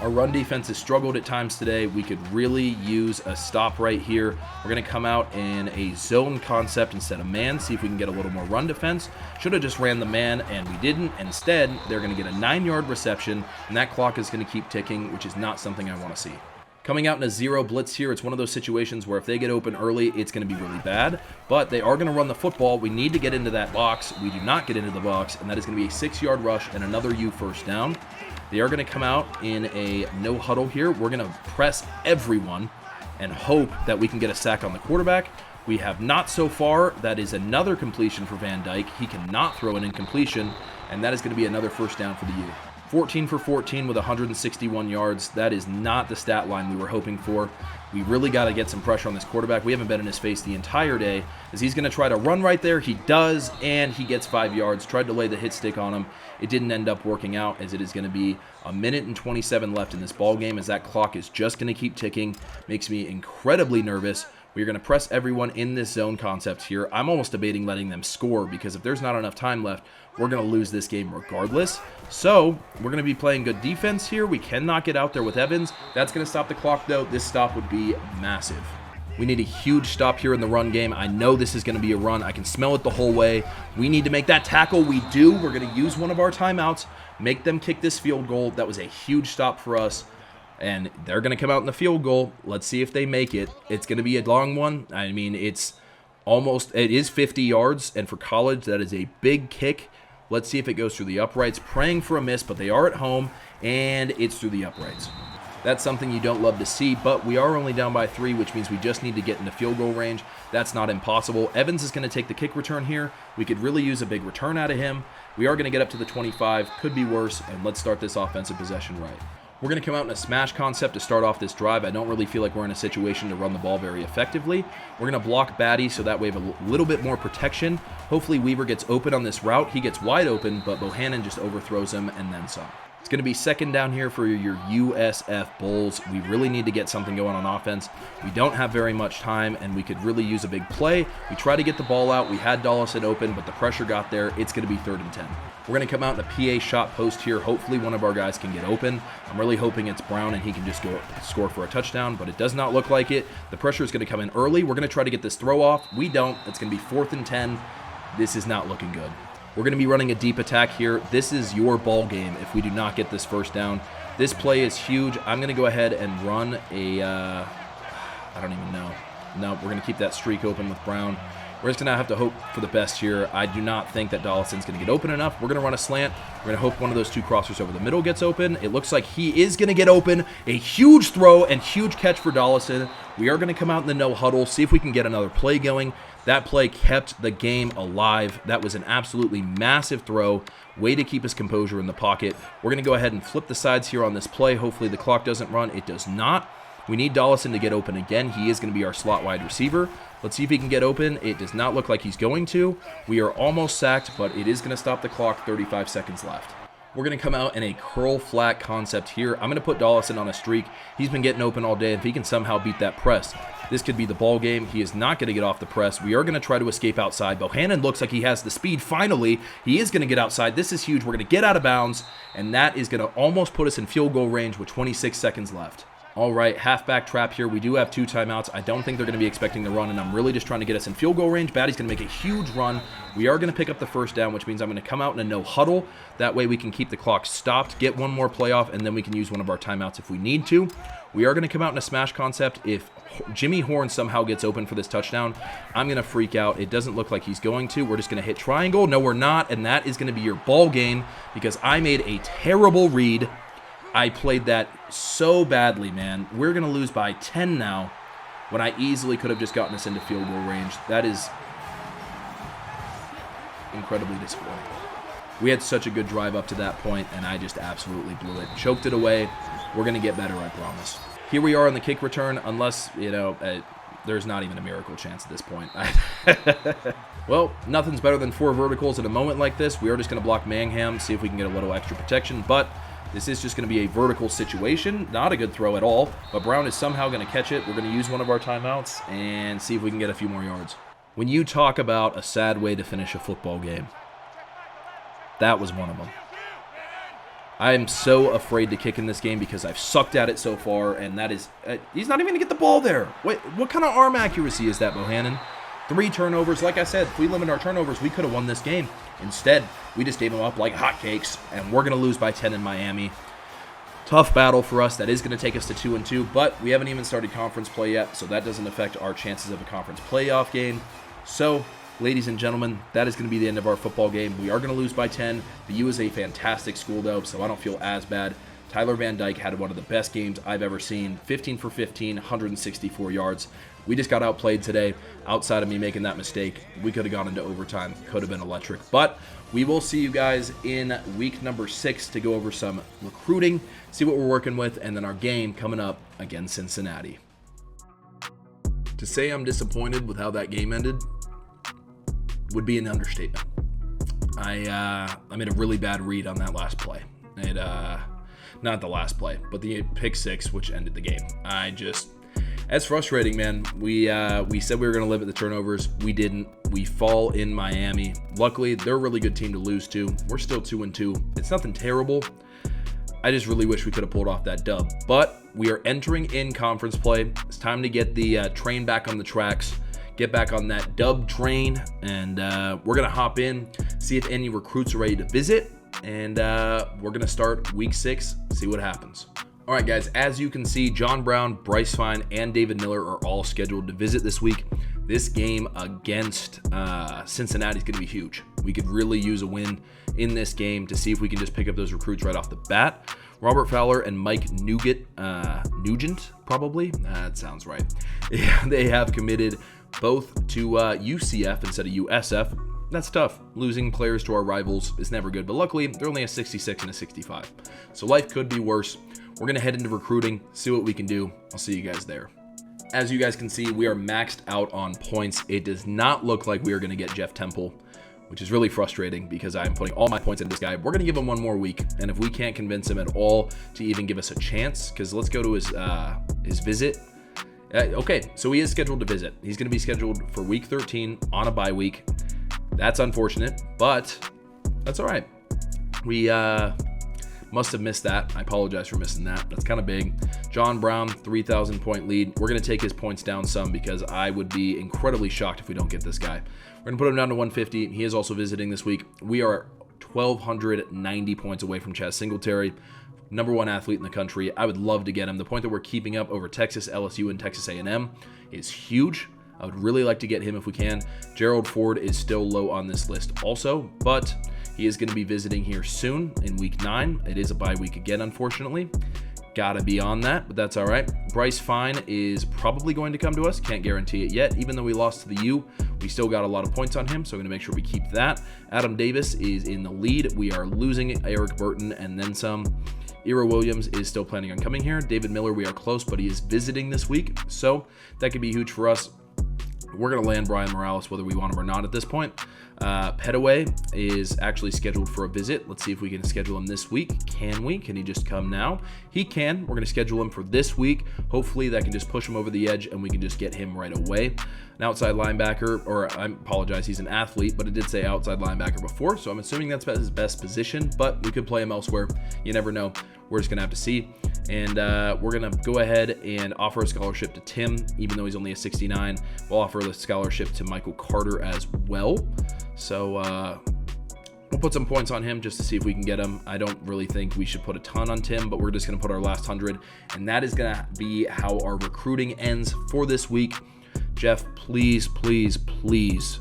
Our run defense has struggled at times today. We could really use a stop right here. We're going to come out in a zone concept instead of man, see if we can get a little more run defense. Should have just ran the man, and we didn't. Instead, they're going to get a 9-yard reception, and that clock is going to keep ticking, which is not something I want to see. Coming out in a zero blitz here, it's one of those situations where if they get open early, it's going to be really bad. But they are going to run the football. We need to get into that box. We do not get into the box, and that is going to be a 6-yard rush and another U first down. They are going to come out in a no huddle here. We're going to press everyone and hope that we can get a sack on the quarterback. We have not so far. That is another completion for Van Dyke. He cannot throw an incompletion, and that is going to be another first down for the U. 14 for 14 with 161 yards. That is not the stat line we were hoping for. We really got to get some pressure on this quarterback. We haven't been in his face the entire day, as he's going to try to run right there. He does, and he gets 5 yards. Tried to lay the hit stick on him. It didn't end up working out, as it is going to be a minute and 27 left in this ball game, as that clock is just going to keep ticking. Makes me incredibly nervous. We're going to press everyone in this zone concept here. I'm almost debating letting them score, because if there's not enough time left, we're going to lose this game regardless. So we're going to be playing good defense here. We cannot get out there with Evans. That's going to stop the clock, though. This stop would be massive. We need a huge stop here in the run game. I know this is going to be a run. I can smell it the whole way. We need to make that tackle. We do. We're going to use one of our timeouts, make them kick this field goal. That was a huge stop for us. And they're going to come out in the field goal. Let's see if they make it. It's going to be a long one. I mean, it is 50 yards. And for college, that is a big kick. Let's see if it goes through the uprights. Praying for a miss, but they are at home. And it's through the uprights. That's something you don't love to see, but we are only down by 3, which means we just need to get into field goal range. That's not impossible. Evans is going to take the kick return here. We could really use a big return out of him. We are going to get up to the 25. Could be worse, and let's start this offensive possession right. We're going to come out in a smash concept to start off this drive. I don't really feel like we're in a situation to run the ball very effectively. We're going to block Batty so that way we have a little bit more protection. Hopefully Weaver gets open on this route. He gets wide open, but Bohannon just overthrows him and then some. It's going to be second down here for your USF Bulls. We really need to get something going on offense. We don't have very much time, and we could really use a big play. We try to get the ball out. We had Dollison open, but the pressure got there. It's going to be 3rd and 10. We're going to come out in a PA shot post here. Hopefully one of our guys can get open. I'm really hoping it's Brown and he can just go score for a touchdown, but it does not look like it. The pressure is going to come in early. We're going to try to get this throw off. We don't. It's going to be 4th and 10. This is not looking good. We're going to be running a deep attack here. This is your ball game if we do not get this first down. This play is huge. I'm going to go ahead and run I don't even know. No, we're going to keep that streak open with Brown. We're just going to have to hope for the best here. I do not think that Dollison's going to get open enough. We're going to run a slant. We're going to hope one of those 2 crossers over the middle gets open. It looks like he is going to get open. A huge throw and huge catch for Dollison. We are going to come out in the no huddle, see if we can get another play going. That play kept the game alive. That was an absolutely massive throw. Way to keep his composure in the pocket. We're going to go ahead and flip the sides here on this play. Hopefully the clock doesn't run. It does not. We need Dollison to get open again. He is going to be our slot wide receiver. Let's see if he can get open. It does not look like he's going to. We are almost sacked, but it is going to stop the clock. 35 seconds left. We're going to come out in a curl flat concept here. I'm going to put Dollison on a streak. He's been getting open all day. If he can somehow beat that press, this could be the ball game. He is not going to get off the press. We are going to try to escape outside. Bohannon looks like he has the speed. Finally, he is going to get outside. This is huge. We're going to get out of bounds, and that is going to almost put us in field goal range with 26 seconds left. All right, halfback trap here. We do have 2 timeouts. I don't think they're going to be expecting the run, and I'm really just trying to get us in field goal range. Batty's going to make a huge run. We are going to pick up the first down, which means I'm going to come out in a no huddle. That way we can keep the clock stopped, get one more play off, and then we can use one of our timeouts if we need to. We are going to come out in a smash concept. If Jimmy Horn somehow gets open for this touchdown, I'm going to freak out. It doesn't look like he's going to. We're just going to hit triangle. No, we're not, and that is going to be your ball game because I made a terrible read. I played that so badly, man. We're going to lose by 10 now when I easily could have just gotten us into field goal range. That is incredibly disappointing. We had such a good drive up to that point, and I just absolutely blew it. Choked it away. We're going to get better, I promise. Here we are on the kick return, unless, there's not even a miracle chance at this point. Well, nothing's better than 4 verticals in a moment like this. We are just going to block Mangham, see if we can get a little extra protection, but this is just going to be a vertical situation. Not a good throw at all, but Brown is somehow going to catch it. We're going to use one of our timeouts and see if we can get a few more yards. When you talk about a sad way to finish a football game, that was one of them. I am so afraid to kick in this game because I've sucked at it so far, and that is... he's not even going to get the ball there. Wait, what kind of arm accuracy is that, Bohannon? 3 turnovers. Like I said, if we limit our turnovers, we could have won this game. Instead, we just gave them up like hotcakes, and we're going to lose by 10 in Miami. Tough battle for us. That is going to take us to 2-2, but we haven't even started conference play yet, so that doesn't affect our chances of a conference playoff game. So, ladies and gentlemen, that is going to be the end of our football game. We are going to lose by 10. The U is a fantastic school, though, so I don't feel as bad. Tyler Van Dyke had one of the best games I've ever seen. 15 for 15, 164 yards. We just got outplayed today. Outside of me making that mistake, we could have gone into overtime. Could have been electric. But we will see you guys in week number 6 to go over some recruiting, see what we're working with, and then our game coming up against Cincinnati. To say I'm disappointed with how that game ended would be an understatement. I made a really bad read on that last play. Not the last play, but the pick 6, which ended the game. That's frustrating, man. We said we were going to limit the turnovers. We didn't. We fall in Miami. Luckily, they're a really good team to lose to. We're still 2-2. It's nothing terrible. I just really wish we could have pulled off that dub. But we are entering in conference play. It's time to get the train back on the tracks, get back on that dub train, and we're going to hop in, see if any recruits are ready to visit, and we're going to start week 6, see what happens. All right, guys, as you can see, John Brown, Bryce Fine, and David Miller are all scheduled to visit this week. This game against Cincinnati is going to be huge. We could really use a win in this game to see if we can just pick up those recruits right off the bat. Robert Fowler and Mike Nugent, probably? That sounds right. Yeah, they have committed both to UCF instead of USF. That's tough. Losing players to our rivals is never good, but luckily, they're only a 66 and a 65. So life could be worse. We're going to head into recruiting, see what we can do. I'll see you guys there. As you guys can see, we are maxed out on points. It does not look like we are going to get Jeff Temple, which is really frustrating because I'm putting all my points into this guy. We're going to give him one more week, and if we can't convince him at all to even give us a chance, because let's go to his visit. Okay, so he is scheduled to visit. He's going to be scheduled for week 13 on a bye week. That's unfortunate, but that's all right. We must have missed that. I apologize for missing that. That's kind of big. John Brown, 3,000 point lead. We're going to take his points down some because I would be incredibly shocked if we don't get this guy. We're going to put him down to 150. He is also visiting this week. We are 1,290 points away from Chaz Singletary, number 1 athlete in the country. I would love to get him. The point that we're keeping up over Texas, LSU, and Texas A&M is huge. I would really like to get him if we can. Gerald Ford is still low on this list also, but he is going to be visiting here soon in week 9. It is a bye week again, unfortunately. Gotta be on that, but that's all right. Bryce Fine is probably going to come to us. Can't guarantee it yet. Even though we lost to the U, we still got a lot of points on him, so I'm going to make sure we keep that. Adam Davis is in the lead. We are losing Eric Burton and then some. Ira Williams is still planning on coming here. David Miller, we are close, but he is visiting this week, so that could be huge for us. We're going to land Brian Morales whether we want him or not at this point. Petaway is actually scheduled for a visit. Let's see if we can schedule him this week. Can we? Can he just come now? He can. We're going to schedule him for this week. Hopefully that can just push him over the edge and we can just get him right away. An outside linebacker, or I apologize, he's an athlete, but it did say outside linebacker before, so I'm assuming that's his best position, but we could play him elsewhere. You never know. We're just going to have to see. And we're going to go ahead and offer a scholarship to Tim, even though he's only a 69. We'll offer the scholarship to Michael Carter as well. So we'll put some points on him just to see if we can get him. I don't really think we should put a ton on Tim, but we're just going to put our last 100. And that is going to be how our recruiting ends for this week. Jeff, please, please, please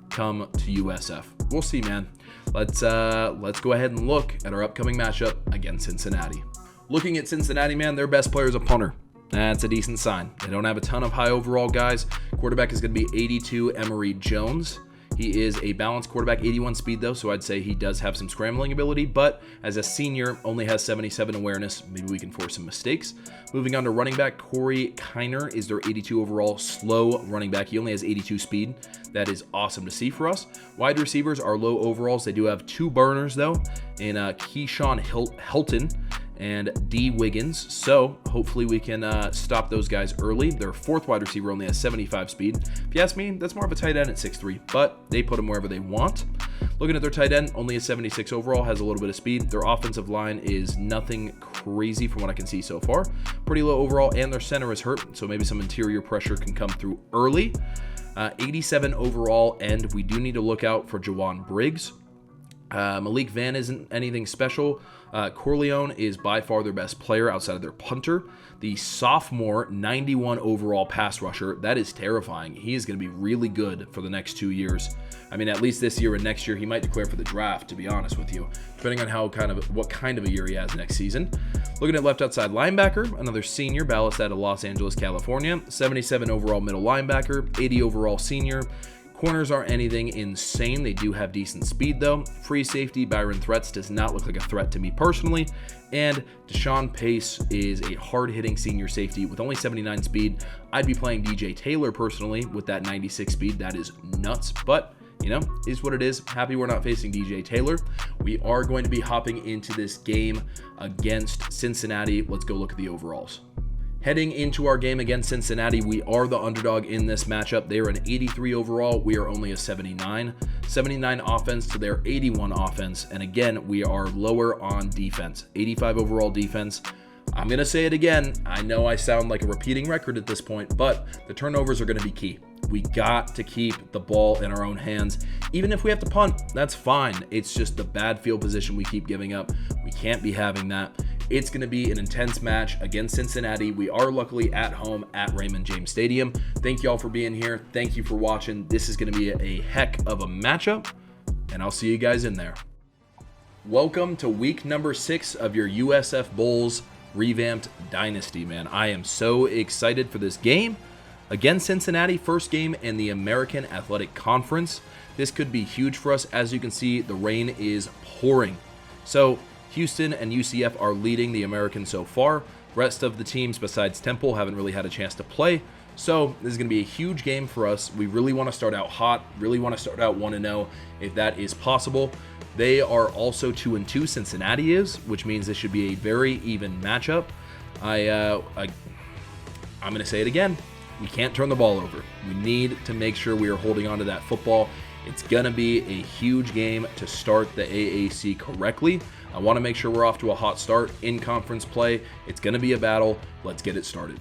come to USF. We'll see, man. Let's go ahead and look at our upcoming matchup against Cincinnati. Looking at Cincinnati, man, their best player is a punter. That's a decent sign. They don't have a ton of high overall guys. Quarterback is going to be 82 Emory Jones. He is a balanced quarterback, 81 speed though, so I'd say he does have some scrambling ability, but as a senior, only has 77 awareness. Maybe we can force some mistakes. Moving on to running back, Corey Kiner is their 82 overall slow running back. He only has 82 speed. That is awesome to see for us. Wide receivers are low overalls. They do have 2 burners though, in Keyshawn Helton and D. Wiggins. So hopefully we can stop those guys early. Their 4th wide receiver only has 75 speed. If you ask me, that's more of a tight end at 6'3", but they put him wherever they want. Looking at their tight end, only a 76 overall, has a little bit of speed. Their offensive line is nothing crazy from what I can see so far. Pretty low overall, and their center is hurt, so maybe some interior pressure can come through early. 87 overall, and we do need to look out for Jawan Briggs. Malik Van isn't anything special. Corleone is by far their best player outside of their punter. The sophomore 91 overall pass rusher, that is terrifying. He is going to be really good for the next 2 years. I mean, at least this year and next year, he might declare for the draft, to be honest with you, depending on what kind of a year he has next season. Looking at left outside linebacker, another senior, ballast out of Los Angeles, California. 77 overall middle linebacker, 80 overall senior. Corners aren't anything insane. They do have decent speed, though. Free safety, Byron Threats does not look like a threat to me personally. And Deshaun Pace is a hard-hitting senior safety with only 79 speed. I'd be playing DJ Taylor personally with that 96 speed. That is nuts, but you know, is what it is. Happy we're not facing DJ Taylor. We are going to be hopping into this game against Cincinnati. Let's go look at the overalls. Heading into our game against Cincinnati, we are the underdog in this matchup. They are an 83 overall. We are only a 79. 79 offense to their 81 offense. And again, we are lower on defense. 85 overall defense. I'm going to say it again. I know I sound like a repeating record at this point, but the turnovers are going to be key. We got to keep the ball in our own hands. Even if we have to punt, that's fine. It's just the bad field position we keep giving up. We can't be having that. It's going to be an intense match against Cincinnati. We are luckily at home at Raymond James Stadium. Thank you all for being here. Thank you for watching. This is going to be a heck of a matchup, and I'll see you guys in there. Welcome to week number 6 of your USF Bulls Revamped Dynasty, man. I am so excited for this game against Cincinnati, first game in the American Athletic Conference. This could be huge for us. As you can see, the rain is pouring. So Houston and UCF are leading the American so far. Rest of the teams besides Temple haven't really had a chance to play. So this is going to be a huge game for us. We really want to start out hot, really want to start out 1-0 if that is possible. They are also 2-2, Cincinnati is, which means this should be a very even matchup. I'm going to say it again. We can't turn the ball over. We need to make sure we are holding on to that football. It's going to be a huge game to start the AAC correctly. I want to make sure we're off to a hot start in conference play. It's going to be a battle. Let's get it started.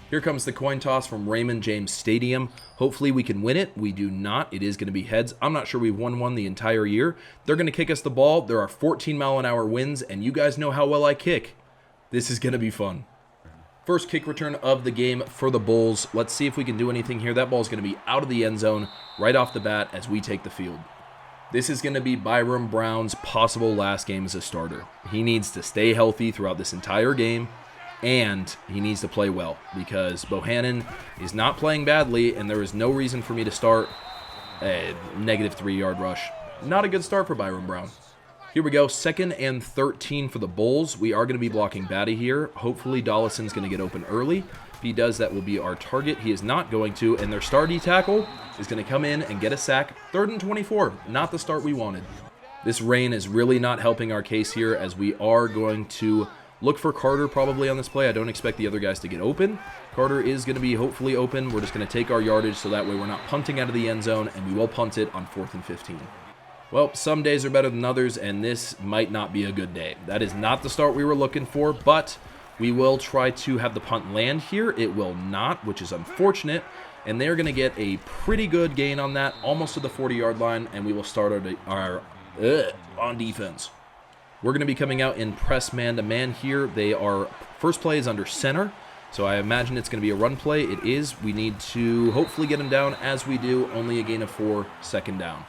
Here comes the coin toss from Raymond James Stadium. Hopefully we can win it. We do not. It is going to be heads. I'm not sure we've won one the entire year. They're going to kick us the ball. There are 14-mile-an-hour winds, and you guys know how well I kick. This is going to be fun. First kick return of the game for the Bulls. Let's see if we can do anything here. That ball is going to be out of the end zone right off the bat as we take the field. This is going to be Byron Brown's possible last game as a starter. He needs to stay healthy throughout this entire game, and he needs to play well because Bohannon is not playing badly, and there is no reason for me to start a negative 3-yard rush. Not a good start for Byron Brown. Here we go, 2nd and 13 for the Bulls. We are going to be blocking Batty here. Hopefully Dollison's going to get open early. If he does, that will be our target. He is not going to, and their starty tackle is going to come in and get a sack. 3rd and 24, not the start we wanted. This rain is really not helping our case here as we are going to look for Carter probably on this play. I don't expect the other guys to get open. Carter is going to be hopefully open. We're just going to take our yardage so that way we're not punting out of the end zone, and we will punt it on 4th and 15. Well, some days are better than others, and this might not be a good day. That is not the start we were looking for, but we will try to have the punt land here. It will not, which is unfortunate, and they're going to get a pretty good gain on that, almost to the 40-yard line, and we will start our on defense. We're going to be coming out in press man-to-man here. First play is under center, so I imagine it's going to be a run play. It is. We need to hopefully get him down. As we do, only a gain of 4, 2nd down.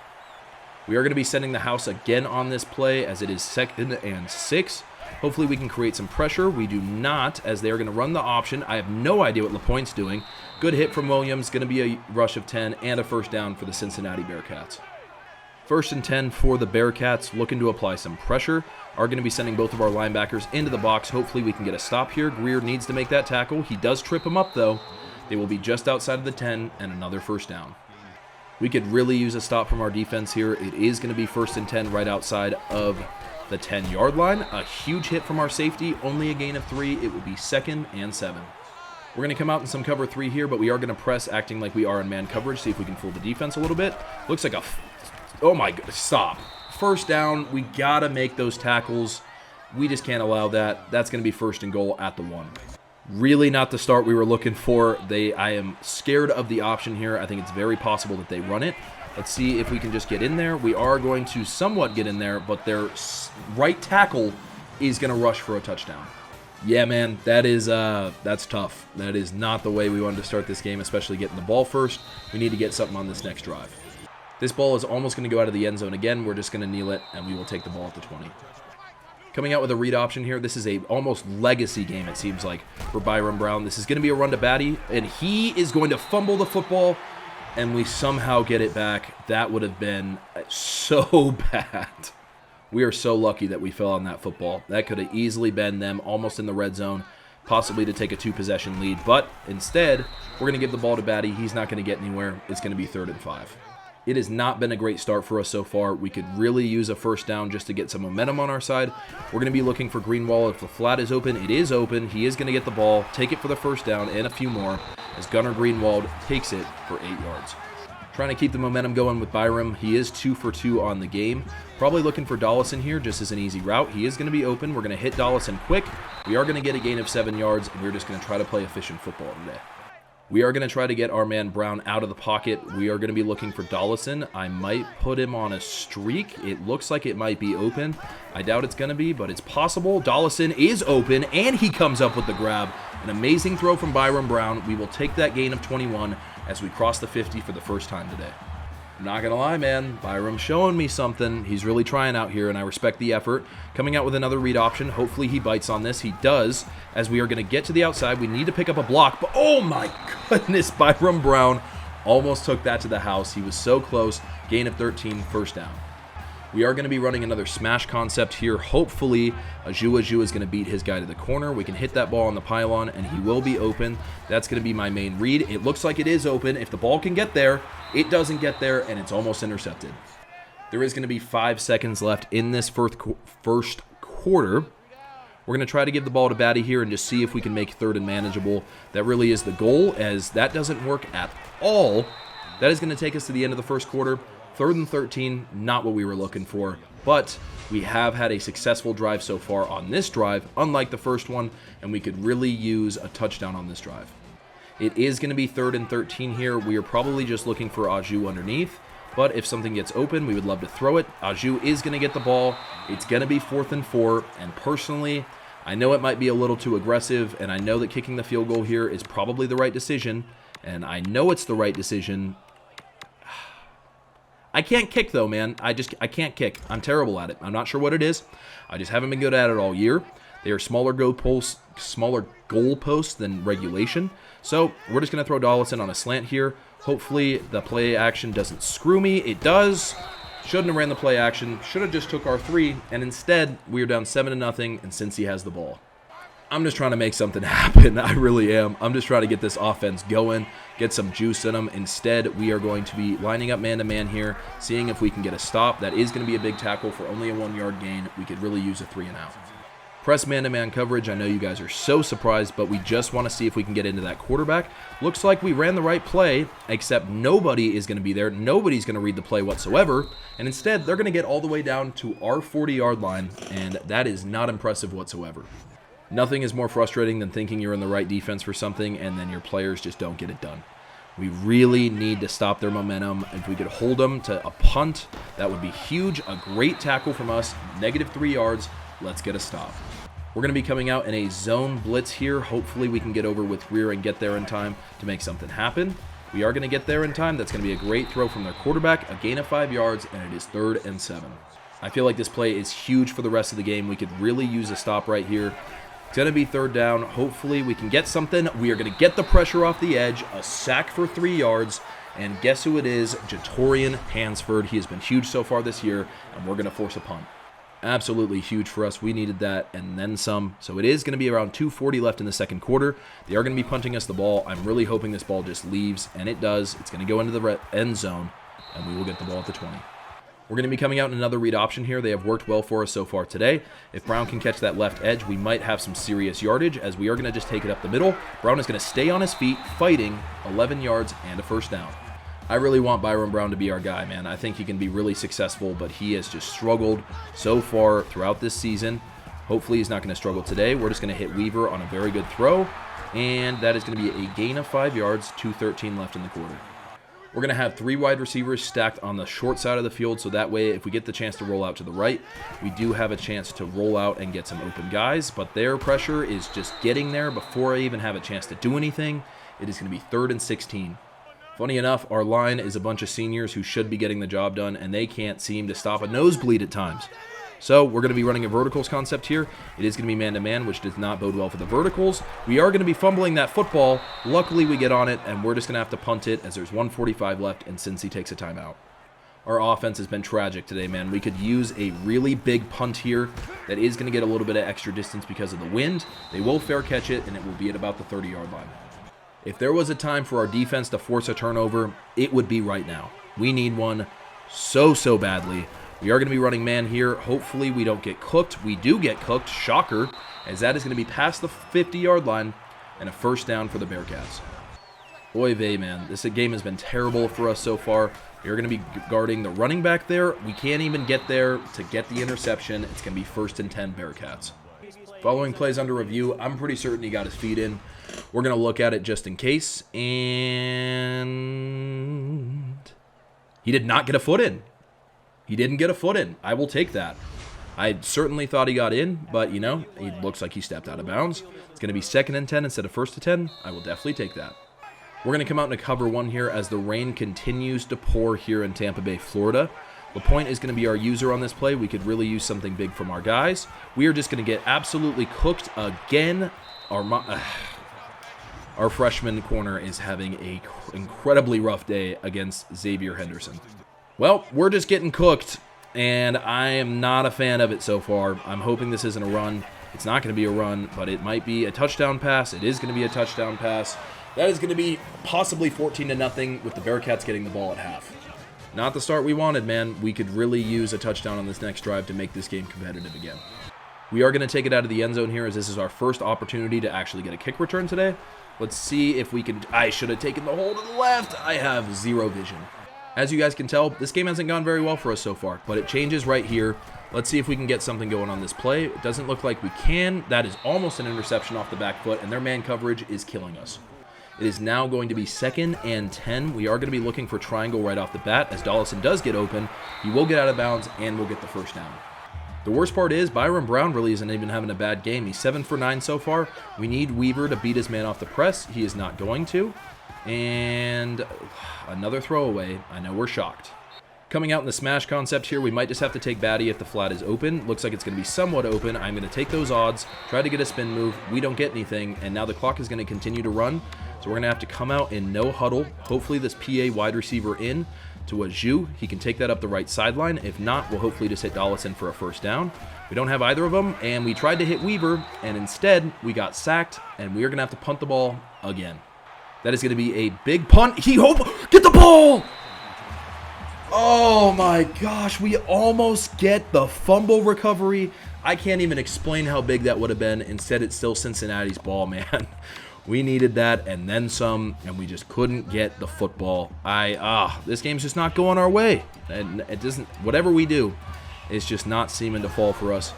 We are going to be sending the house again on this play as it is 2nd and 6. Hopefully we can create some pressure. We do not, as they are going to run the option. I have no idea what LaPointe's doing. Good hit from Williams. Going to be a rush of 10 and a 1st down for the Cincinnati Bearcats. 1st and 10 for the Bearcats, looking to apply some pressure. Are going to be sending both of our linebackers into the box. Hopefully we can get a stop here. Greer needs to make that tackle. He does trip him up, though. They will be just outside of the 10 and another 1st down. We could really use a stop from our defense here. It is going to be 1st and 10 right outside of the 10-yard line. A huge hit from our safety, only a gain of 3. It will be 2nd and 7. We're going to come out in some cover 3 here, but we are going to press, acting like we are in man coverage, see if we can fool the defense a little bit. Looks like oh my god, stop. 1st down, we got to make those tackles. We just can't allow that. That's going to be 1st and goal at the 1. Really not the start we were looking for. I am scared of the option here. I think it's very possible that they run it. Let's see if we can just get in there. We are going to somewhat get in there, but their right tackle is going to rush for a touchdown. Yeah, man, that's tough. That is not the way we wanted to start this game, especially getting the ball first. We need to get something on this next drive. This ball is almost going to go out of the end zone again. We're just going to kneel it, and we will take the ball at the 20. Coming out with a read option here. This is a almost legacy game, it seems like, for Byron Brown. This is going to be a run to Batty, and he is going to fumble the football, and we somehow get it back. That would have been so bad. We are so lucky that we fell on that football. That could have easily been them almost in the red zone, possibly to take a 2-possession lead. But instead, we're going to give the ball to Batty. He's not going to get anywhere. It's going to be 3rd and 5. It has not been a great start for us so far. We could really use a first down just to get some momentum on our side. We're going to be looking for Greenwald. If the flat is open, it is open. He is going to get the ball, take it for the first down, and a few more as Gunnar Greenwald takes it for 8 yards. Trying to keep the momentum going with Byram. He is 2 for 2 on the game. Probably looking for Dollison here just as an easy route. He is going to be open. We're going to hit Dollison quick. We are going to get a gain of 7 yards, and we're just going to try to play efficient football today. We are going to try to get our man Brown out of the pocket. We are going to be looking for Dollison. I might put him on a streak. It looks like it might be open. I doubt it's going to be, but it's possible. Dollison is open, and he comes up with the grab. An amazing throw from Byron Brown. We will take that gain of 21 as we cross the 50 for the first time today. I'm not going to lie, man. Byram's showing me something. He's really trying out here, and I respect the effort. Coming out with another read option. Hopefully he bites on this. He does, as we are going to get to the outside. We need to pick up a block, but oh my goodness, Byram Brown almost took that to the house. He was so close. Gain of 13, first down. We are going to be running another smash concept here. Hopefully, Aju is going to beat his guy to the corner. We can hit that ball on the pylon, and he will be open. That's going to be my main read. It looks like it is open. If the ball can get there, it doesn't get there, and it's almost intercepted. There is going to be 5 seconds left in this first quarter. We're going to try to give the ball to Batty here and just see if we can make 3rd and manageable. That really is the goal, as that doesn't work at all. That is going to take us to the end of the first quarter. 3rd and 13, not what we were looking for, but we have had a successful drive so far on this drive, unlike the first one, and we could really use a touchdown on this drive. It is going to be 3rd and 13 here. We are probably just looking for Aju underneath, but if something gets open, we would love to throw it. Aju is going to get the ball. It's going to be 4th and 4, and personally, I know it might be a little too aggressive, and I know that kicking the field goal here is probably the right decision, and I know it's the right decision. I can't kick though, man. I can't kick. I'm terrible at it. I'm not sure what it is. I just haven't been good at it all year. They are smaller goalposts than regulation. So we're just going to throw Dollison on a slant here. Hopefully the play action doesn't screw me. It does. Shouldn't have ran the play action. Should have just took our 3. And instead, we are down 7-0, and Cincy has the ball. I'm just trying to make something happen. I really am. I'm just trying to get this offense going, get some juice in them. Instead, we are going to be lining up man-to-man here, seeing if we can get a stop. That is going to be a big tackle for only a 1-yard gain. We could really use a 3-and-out. Press man-to-man coverage. I know you guys are so surprised, but we just want to see if we can get into that quarterback. Looks like we ran the right play, except nobody is going to be there. Nobody's going to read the play whatsoever, and instead, they're going to get all the way down to our 40-yard line, and that is not impressive whatsoever. Nothing is more frustrating than thinking you're in the right defense for something and then your players just don't get it done. We really need to stop their momentum. If we could hold them to a punt, that would be huge. A great tackle from us, -3 yards. Let's get a stop. We're going to be coming out in a zone blitz here. Hopefully we can get over with Greer and get there in time to make something happen. We are going to get there in time. That's going to be a great throw from their quarterback, a gain of 5 yards, and it is 3rd and 7. I feel like this play is huge for the rest of the game. We could really use a stop right here. It's going to be 3rd down. Hopefully we can get something. We are going to get the pressure off the edge. A sack for 3 yards. And guess who it is? Jatorian Hansford. He has been huge so far this year, and we're going to force a punt. Absolutely huge for us. We needed that and then some. So it is going to be around 2:40 left in the second quarter. They are going to be punting us the ball. I'm really hoping this ball just leaves, and it does. It's going to go into the end zone, and we will get the ball at the 20. We're going to be coming out in another read option here. They have worked well for us so far today. If Brown can catch that left edge, we might have some serious yardage, as we are going to just take it up the middle. Brown is going to stay on his feet, fighting, 11 yards and a first down. I really want Byron Brown to be our guy, man. I think he can be really successful, but he has just struggled so far throughout this season. Hopefully he's not going to struggle today. We're just going to hit Weaver on a very good throw, and that is going to be a gain of 5 yards, 2:13 left in the quarter. We're going to have 3 wide receivers stacked on the short side of the field, so that way if we get the chance to roll out to the right, we do have a chance to roll out and get some open guys, but their pressure is just getting there before I even have a chance to do anything. It is going to be 3rd and 16. Funny enough, our line is a bunch of seniors who should be getting the job done, and they can't seem to stop a nosebleed at times. So we're going to be running a verticals concept here. It is going to be man-to-man, which does not bode well for the verticals. We are going to be fumbling that football. Luckily, we get on it, and we're just going to have to punt it as there's 1:45 left, and Cincy takes a timeout. Our offense has been tragic today, man. We could use a really big punt here that is going to get a little bit of extra distance because of the wind. They will fair catch it, and it will be at about the 30-yard line. If there was a time for our defense to force a turnover, it would be right now. We need one so badly. We are going to be running man here. Hopefully we don't get cooked. We do get cooked, shocker, as that is going to be past the 50-yard line and a first down for the Bearcats. Oy vey, man. This game has been terrible for us so far. We are going to be guarding the running back there. We can't even get there to get the interception. It's going to be 1st and 10 Bearcats. Following plays under review, I'm pretty certain he got his feet in. We're going to look at it just in case, and he did not get a foot in. He didn't get a foot in. I will take that. I certainly thought he got in, but, you know, it looks like he stepped out of bounds. It's going to be 2nd and 10 instead of 1st and 10. I will definitely take that. We're going to come out in a cover 1 here as the rain continues to pour here in Tampa Bay, Florida. The point is going to be our user on this play. We could really use something big from our guys. We are just going to get absolutely cooked again. Our freshman corner is having an incredibly rough day against Xavier Henderson. Well, we're just getting cooked, and I am not a fan of it so far. I'm hoping this isn't a run. It's not going to be a run, but it might be a touchdown pass. It is going to be a touchdown pass. That is going to be possibly 14-0 with the Bearcats getting the ball at half. Not the start we wanted, man. We could really use a touchdown on this next drive to make this game competitive again. We are going to take it out of the end zone here as this is our first opportunity to actually get a kick return today. Let's see if we can... I should have taken the hole to the left. I have 0 vision. As you guys can tell, this game hasn't gone very well for us so far, but it changes right here. Let's see if we can get something going on this play. It doesn't look like we can. That is almost an interception off the back foot, and their man coverage is killing us. It is now going to be 2nd and 10. We are going to be looking for triangle right off the bat. As Dollison does get open, he will get out of bounds, and we'll get the first down. The worst part is Byron Brown really isn't even having a bad game. He's 7 for 9 so far. We need Weaver to beat his man off the press. He is not going to. And another throwaway. I know we're shocked. Coming out in the smash concept here, we might just have to take Batty if the flat is open. Looks like it's going to be somewhat open. I'm going to take those odds, try to get a spin move. We don't get anything, and now the clock is going to continue to run. So we're going to have to come out in no huddle. Hopefully this PA wide receiver in to Waju. He can take that up the right sideline. If not, we'll hopefully just hit Dollison for a first down. We don't have either of them, and we tried to hit Weaver, and instead we got sacked, and we are going to have to punt the ball again. That is going to be a big punt. Get the ball! Oh my gosh, we almost get the fumble recovery. I can't even explain how big that would have been. Instead, it's still Cincinnati's ball, man. We needed that and then some, and we just couldn't get the football. This game's just not going our way. And it doesn't, whatever we do, it's just not seeming to fall for us.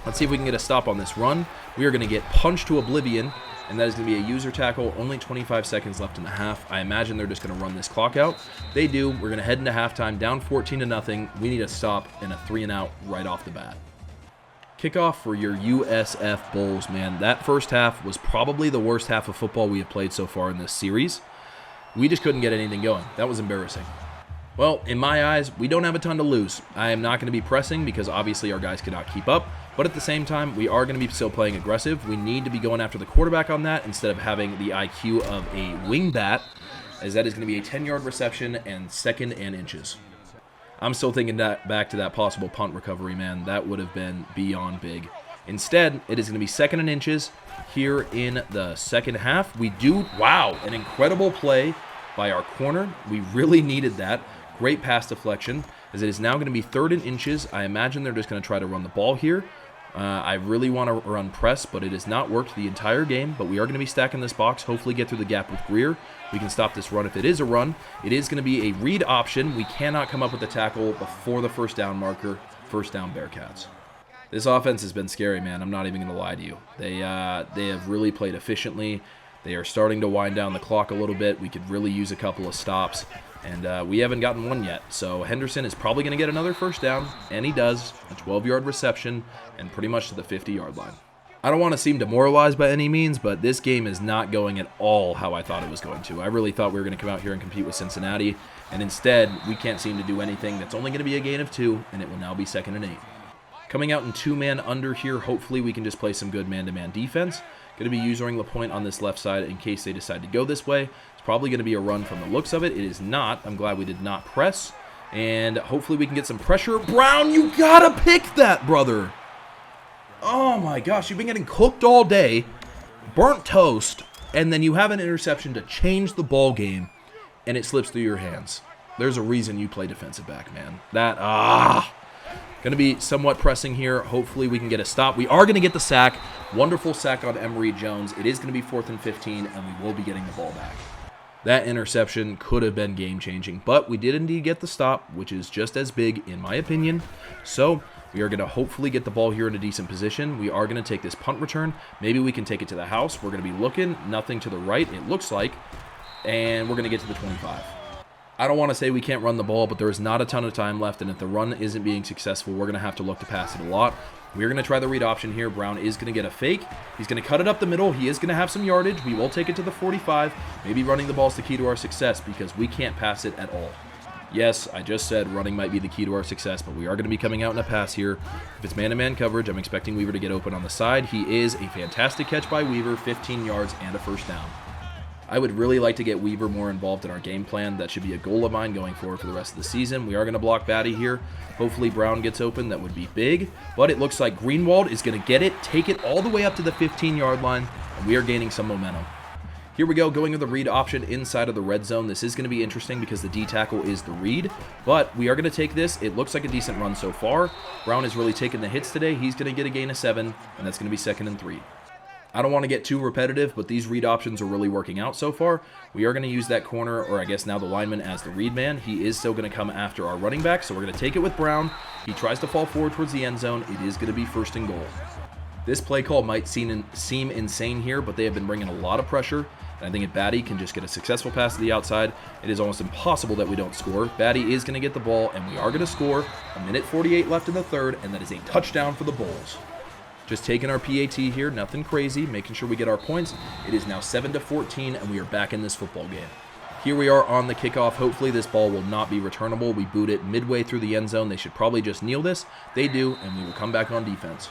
Let's see if we can get a stop on this run. We are going to get punched to oblivion. And that is going to be a user tackle, only 25 seconds left in the half. I imagine they're just going to run this clock out. They do. We're going to head into halftime, down 14-0. We need a stop and a 3-and-out right off the bat. Kickoff for your USF Bulls, man. That first half was probably the worst half of football we have played so far in this series. We just couldn't get anything going. That was embarrassing. Well, in my eyes, we don't have a ton to lose. I am not going to be pressing because obviously our guys cannot keep up. But at the same time, we are going to be still playing aggressive. We need to be going after the quarterback on that instead of having the IQ of a wingbat, as that is going to be a 10-yard reception and 2nd and inches. I'm still thinking back to that possible punt recovery, man. That would have been beyond big. Instead, it is going to be 2nd and inches here in the second half. An incredible play by our corner. We really needed that. Great pass deflection, as it is now going to be 3rd and inches. I imagine they're just going to try to run the ball here. I really want to run press, but it has not worked the entire game. But we are going to be stacking this box, hopefully get through the gap with Greer. We can stop this run if it is a run. It is going to be a read option. We cannot come up with a tackle before the first down marker. First down Bearcats. This offense has been scary, man. I'm not even going to lie to you. They have really played efficiently. They are starting to wind down the clock a little bit. We could really use a couple of stops. And we haven't gotten one yet. So Henderson is probably going to get another first down, and he does. A 12-yard reception, and pretty much to the 50-yard line. I don't want to seem demoralized by any means, but this game is not going at all how I thought it was going to. I really thought we were going to come out here and compete with Cincinnati, and instead, we can't seem to do anything. That's only going to be a gain of 2, and it will now be 2nd and 8. Coming out in 2-man under here, hopefully we can just play some good man-to-man defense. Going to be using LaPointe on this left side in case they decide to go this way. It's probably going to be a run from the looks of it. It is not. I'm glad we did not press, and hopefully we can get some pressure. Brown, you got to pick that, brother. Oh my gosh, you've been getting cooked all day, burnt toast, and then you have an interception to change the ball game, and it slips through your hands. There's a reason you play defensive back, man. Going to be somewhat pressing here. Hopefully we can get a stop. We are going to get the sack. Wonderful sack on Emory Jones. It is going to be 4th and 15, and we will be getting the ball back. That interception could have been game-changing, but we did indeed get the stop, which is just as big in my opinion. So we are going to hopefully get the ball here in a decent position. We are going to take this punt return. Maybe we can take it to the house. We're going to be looking. Nothing to the right, it looks like. And we're going to get to the 25. I don't want to say we can't run the ball, but there is not a ton of time left. And if the run isn't being successful, we're going to have to look to pass it a lot. We're going to try the read option here. Brown is going to get a fake. He's going to cut it up the middle. He is going to have some yardage. We will take it to the 45. Maybe running the ball is the key to our success because we can't pass it at all. Yes, I just said running might be the key to our success, but we are going to be coming out in a pass here. If it's man-to-man coverage, I'm expecting Weaver to get open on the side. He is a fantastic catch by Weaver, 15 yards and a first down. I would really like to get Weaver more involved in our game plan. That should be a goal of mine going forward for the rest of the season. We are going to block Batty here. Hopefully Brown gets open. That would be big, but it looks like Greenwald is going to get it, take it all the way up to the 15-yard line, and we are gaining some momentum. Here we go, going with the read option inside of the red zone. This is going to be interesting because the D tackle is the read, but we are going to take this. It looks like a decent run so far. Brown is really taking the hits today. He's going to get a gain of 7, and that's going to be 2nd and 3. I don't want to get too repetitive, but these read options are really working out so far. We are going to use that corner, or I guess now the lineman, as the read man. He is still going to come after our running back, so we're going to take it with Brown. He tries to fall forward towards the end zone. It is going to be 1st and goal. This play call might seem insane here, but they have been bringing a lot of pressure. And I think if Batty can just get a successful pass to the outside, it is almost impossible that we don't score. Batty is going to get the ball, and we are going to score. 1:48 left in the third, and that is a touchdown for the Bulls. Just taking our PAT here, nothing crazy, making sure we get our points. It is now 7-14, and we are back in this football game. Here we are on the kickoff. Hopefully this ball will not be returnable. We boot it midway through the end zone. They should probably just kneel this. They do, and we will come back on defense.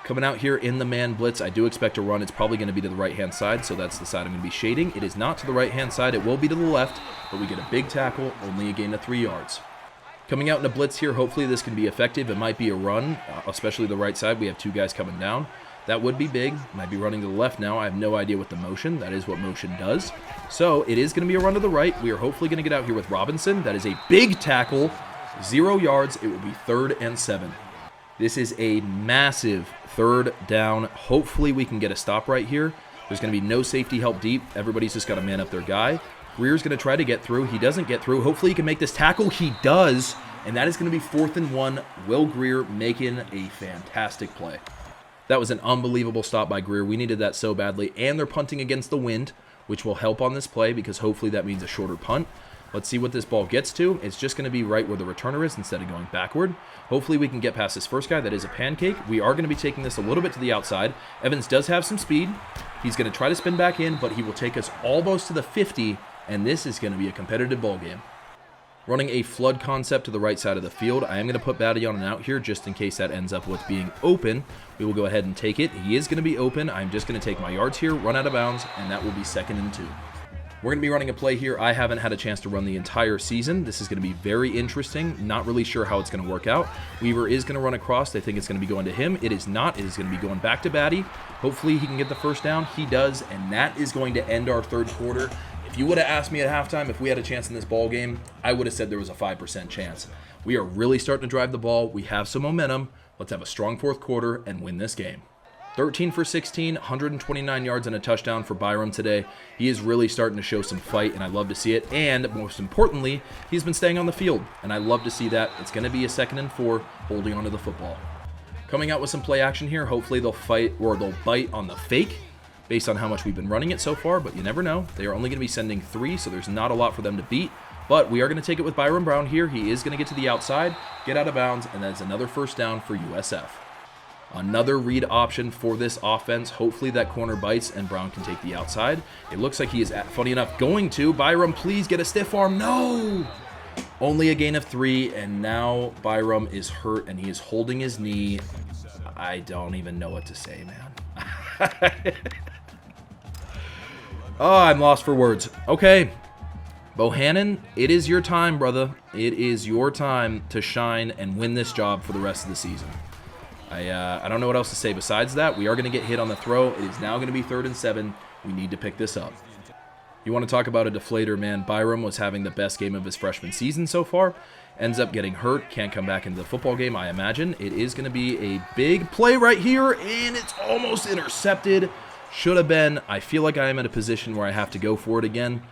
Coming out here in the man blitz, I do expect a run. It's probably going to be to the right-hand side, so that's the side I'm going to be shading. It is not to the right-hand side. It will be to the left, but we get a big tackle, only a gain of 3 yards. Coming out in a blitz here, hopefully this can be effective. It might be a run, especially the right side. We have 2 guys coming down. That would be big. Might be running to the left now. I have no idea what the motion. That is what motion does. So it is going to be a run to the right. We are hopefully going to get out here with Robinson. That is a big tackle. 0 yards. It will be 3rd and 7. This is a massive 3rd down. Hopefully we can get a stop right here. There's going to be no safety help deep. Everybody's just got to man up their guy. Greer's going to try to get through. He doesn't get through. Hopefully he can make this tackle. He does. And that is going to be 4th and 1. Will Greer making a fantastic play. That was an unbelievable stop by Greer. We needed that so badly. And they're punting against the wind, which will help on this play because hopefully that means a shorter punt. Let's see what this ball gets to. It's just going to be right where the returner is instead of going backward. Hopefully we can get past this first guy. That is a pancake. We are going to be taking this a little bit to the outside. Evans does have some speed. He's going to try to spin back in, but he will take us almost to the 50, and this is going to be a competitive ball game. Running a flood concept to the right side of the field. I am going to put Batty on and out here just in case that ends up with being open. We will go ahead and take it. He is going to be open. I'm just going to take my yards here, run out of bounds, and that will be 2nd and 2. We're going to be running a play here I haven't had a chance to run the entire season. This is going to be very interesting. Not really sure how it's going to work out. Weaver is going to run across. They think it's going to be going to him. It is not. It is going to be going back to Batty. Hopefully he can get the first down. He does, and that is going to end our 3rd quarter. If you would have asked me at halftime if we had a chance in this ball game, I would have said there was a 5% chance. We are really starting to drive the ball. We have some momentum. Let's have a strong 4th quarter and win this game. 13 for 16, 129 yards and a touchdown for Byram today. He is really starting to show some fight, and I love to see it. And most importantly, he's been staying on the field, and I love to see that. It's going to be a 2nd and 4, holding onto the football. Coming out with some play action here. Hopefully they'll fight or they'll bite on the fake based on how much we've been running it so far, but you never know. They are only going to be sending 3, so there's not a lot for them to beat. But we are going to take it with Byron Brown here. He is going to get to the outside, get out of bounds, and that's another first down for USF. Another read option for this offense. Hopefully that corner bites and Brown can take the outside. It looks like he is, funny enough, going to. Byram, please get a stiff arm. No! Only a gain of 3, and now Byram is hurt, and he is holding his knee. I don't even know what to say, man. Oh, I'm lost for words. Okay. Bohannon, it is your time, brother. It is your time to shine and win this job for the rest of the season. I don't know what else to say besides that. We are going to get hit on the throw. It is now going to be 3rd and 7. We need to pick this up. You want to talk about a deflator, man. Byram was having the best game of his freshman season so far. Ends up getting hurt. Can't come back into the football game, I imagine. It is going to be a big play right here, and it's almost intercepted. Should have been. I feel like I am in a position where I have to go for it again,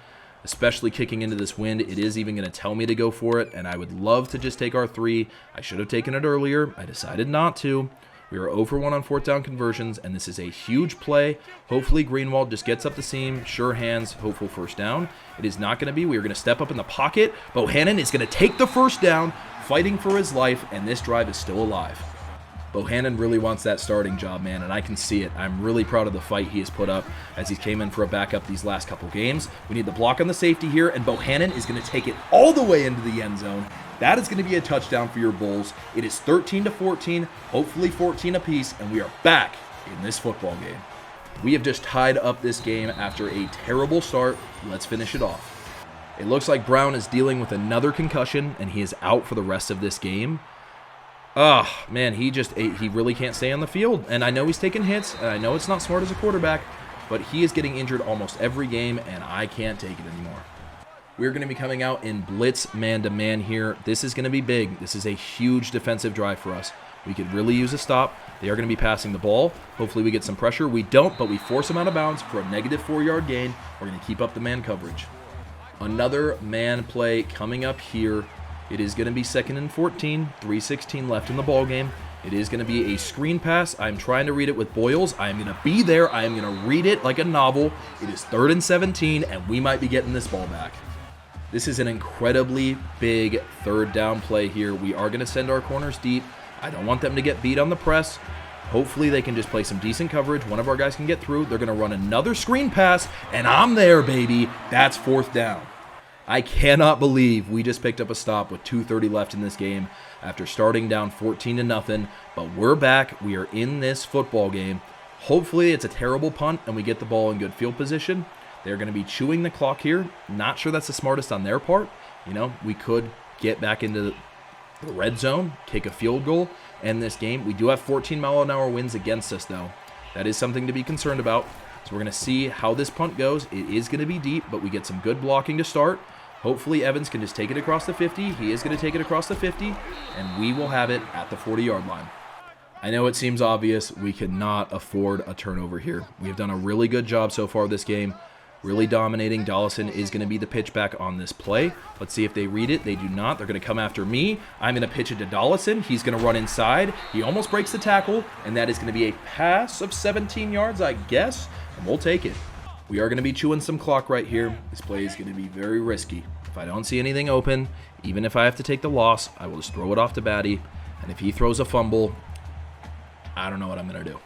especially kicking into this wind. It is even going to tell me to go for it, and I would love to just take our 3. I should have taken it earlier. I decided not to. We are 0 for 1 on 4th down conversions, and this is a huge play. Hopefully Greenwald just gets up the seam, sure hands, hopeful first down. It is not going to be. We are going to step up in the pocket. Bohannon is going to take the first down, fighting for his life, and this drive is still alive. Bohannon really wants that starting job, man, and I can see it. I'm really proud of the fight he has put up as he came in for a backup these last couple games. We need the block on the safety here, and Bohannon is going to take it all the way into the end zone. That is going to be a touchdown for your Bulls. It is 13-14, hopefully 14 apiece, and we are back in this football game. We have just tied up this game after a terrible start. Let's finish it off. It looks like Brown is dealing with another concussion, and he is out for the rest of this game. Oh, man, he really can't stay on the field. And I know he's taking hits, and I know it's not smart as a quarterback, but he is getting injured almost every game, and I can't take it anymore. We're going to be coming out in blitz man-to-man here. This is going to be big. This is a huge defensive drive for us. We could really use a stop. They are going to be passing the ball. Hopefully we get some pressure. We don't, but we force them out of bounds for a negative 4-yard gain. We're going to keep up the man coverage. Another man play coming up here. It is going to be 2nd and 14, 3:16 left in the ball game. It is going to be a screen pass. I'm trying to read it with Boyles. I am going to be there. I am going to read it like a novel. It is 3rd and 17, and we might be getting this ball back. This is an incredibly big 3rd down play here. We are going to send our corners deep. I don't want them to get beat on the press. Hopefully they can just play some decent coverage. One of our guys can get through. They're going to run another screen pass, and I'm there, baby. That's 4th down. I cannot believe we just picked up a stop with 2:30 left in this game after starting down 14-0, but we're back. We are in this football game. Hopefully it's a terrible punt and we get the ball in good field position. They're going to be chewing the clock here. Not sure that's the smartest on their part. You know, we could get back into the red zone, kick a field goal, end this game. We do have 14-mile-an-hour winds against us, though. That is something to be concerned about. So we're going to see how this punt goes. It is going to be deep, but we get some good blocking to start. Hopefully Evans can just take it across the 50. He is going to take it across the 50, and we will have it at the 40-yard line. I know it seems obvious. We cannot afford a turnover here. We have done a really good job so far this game, really dominating. Dollison is going to be the pitch back on this play. Let's see if they read it. They do not. They're going to come after me. I'm going to pitch it to Dollison. He's going to run inside. He almost breaks the tackle, and that is going to be a pass of 17 yards, I guess, and we'll take it. We are going to be chewing some clock right here. This play is going to be very risky. If I don't see anything open, even if I have to take the loss, I will just throw it off to Batty. And if he throws a fumble, I don't know what I'm going to do.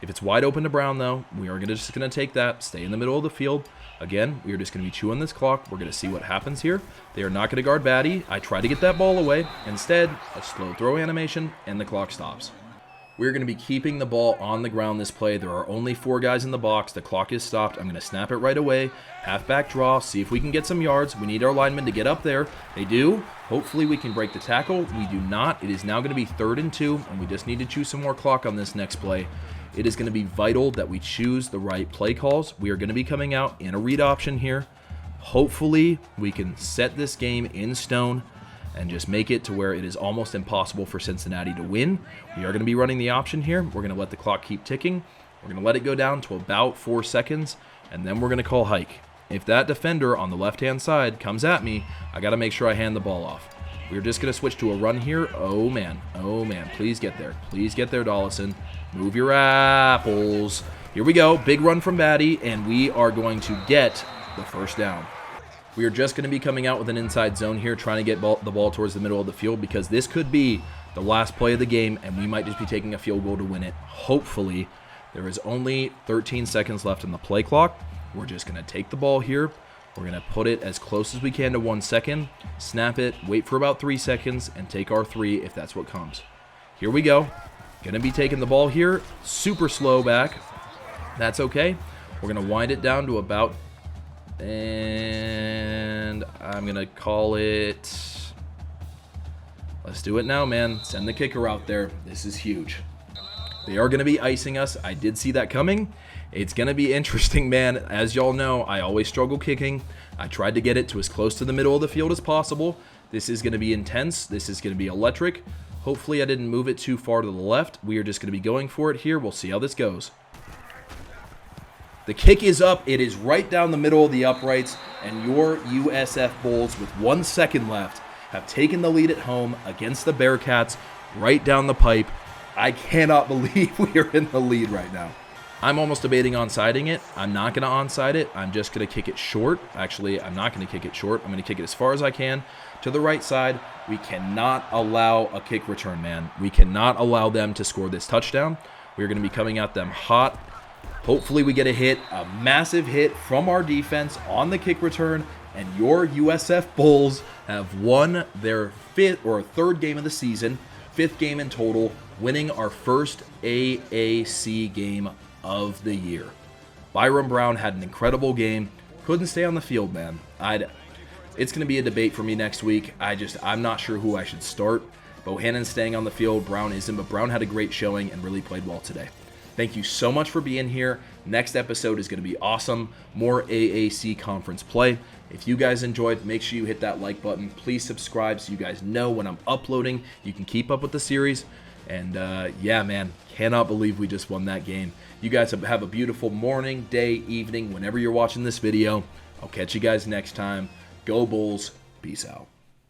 If it's wide open to Brown, though, we are just going to take that, stay in the middle of the field. Again, we are just going to be chewing this clock. We're going to see what happens here. They are not going to guard Batty. I try to get that ball away. Instead, a slow throw animation, and the clock stops. We're going to be keeping the ball on the ground this play. There are only 4 guys in the box. The clock is stopped. I'm going to snap it right away. Halfback draw. See if we can get some yards. We need our linemen to get up there. They do. Hopefully we can break the tackle. We do not. It is now going to be 3rd and 2, and we just need to chew some more clock on this next play. It is going to be vital that we choose the right play calls. We are going to be coming out in a read option here. Hopefully we can set this game in stone and just make it to where it is almost impossible for Cincinnati to win. We are going to be running the option here. We're going to let the clock keep ticking. We're going to let it go down to about 4 seconds, and then we're going to call hike. If that defender on the left-hand side comes at me, I got to make sure I hand the ball off. We're just going to switch to a run here. Oh, man. Oh, man. Please get there. Please get there, Dollison. Move your apples. Here we go. Big run from Batty, and we are going to get the first down. We are just going to be coming out with an inside zone here, trying to get the ball towards the middle of the field, because this could be the last play of the game, and we might just be taking a field goal to win it. Hopefully, there is only 13 seconds left on the play clock. We're just going to take the ball here. We're going to put it as close as we can to 1 second, snap it, wait for about 3 seconds, and take our 3 if that's what comes. Here we go. Going to be taking the ball here. Super slow back. That's okay. We're going to wind it down to about, and I'm going to call it, let's do it now, man. Send the kicker out there. This is huge. They are going to be icing us. I did see that coming. It's going to be interesting, man. As y'all know, I always struggle kicking. I tried to get it to as close to the middle of the field as possible. This is going to be intense. This is going to be electric. Hopefully I didn't move it too far to the left. We are just going to be going for it here. We'll see how this goes. The kick is up. It is right down the middle of the uprights, and your USF Bulls, with 1 second left, have taken the lead at home against the Bearcats right down the pipe. I cannot believe we are in the lead right now. I'm almost debating onsiding it. I'm not going to onside it. I'm just going to kick it short. Actually, I'm not going to kick it short. I'm going to kick it as far as I can to the right side. We cannot allow a kick return, man. We cannot allow them to score this touchdown. We're going to be coming at them hot. Hopefully we get a hit, a massive hit from our defense on the kick return, and your USF Bulls have won their third game of the season, 5th game in total, winning our first AAC game of the year. Byron Brown had an incredible game. Couldn't stay on the field, man. It's going to be a debate for me next week. I'm not sure who I should start. Bohannon's staying on the field. Brown isn't, but Brown had a great showing and really played well today. Thank you so much for being here. Next episode is going to be awesome. More AAC conference play. If you guys enjoyed, make sure you hit that like button. Please subscribe so you guys know when I'm uploading. You can keep up with the series. And yeah, man, cannot believe we just won that game. You guys have a beautiful morning, day, evening, whenever you're watching this video. I'll catch you guys next time. Go Bulls. Peace out.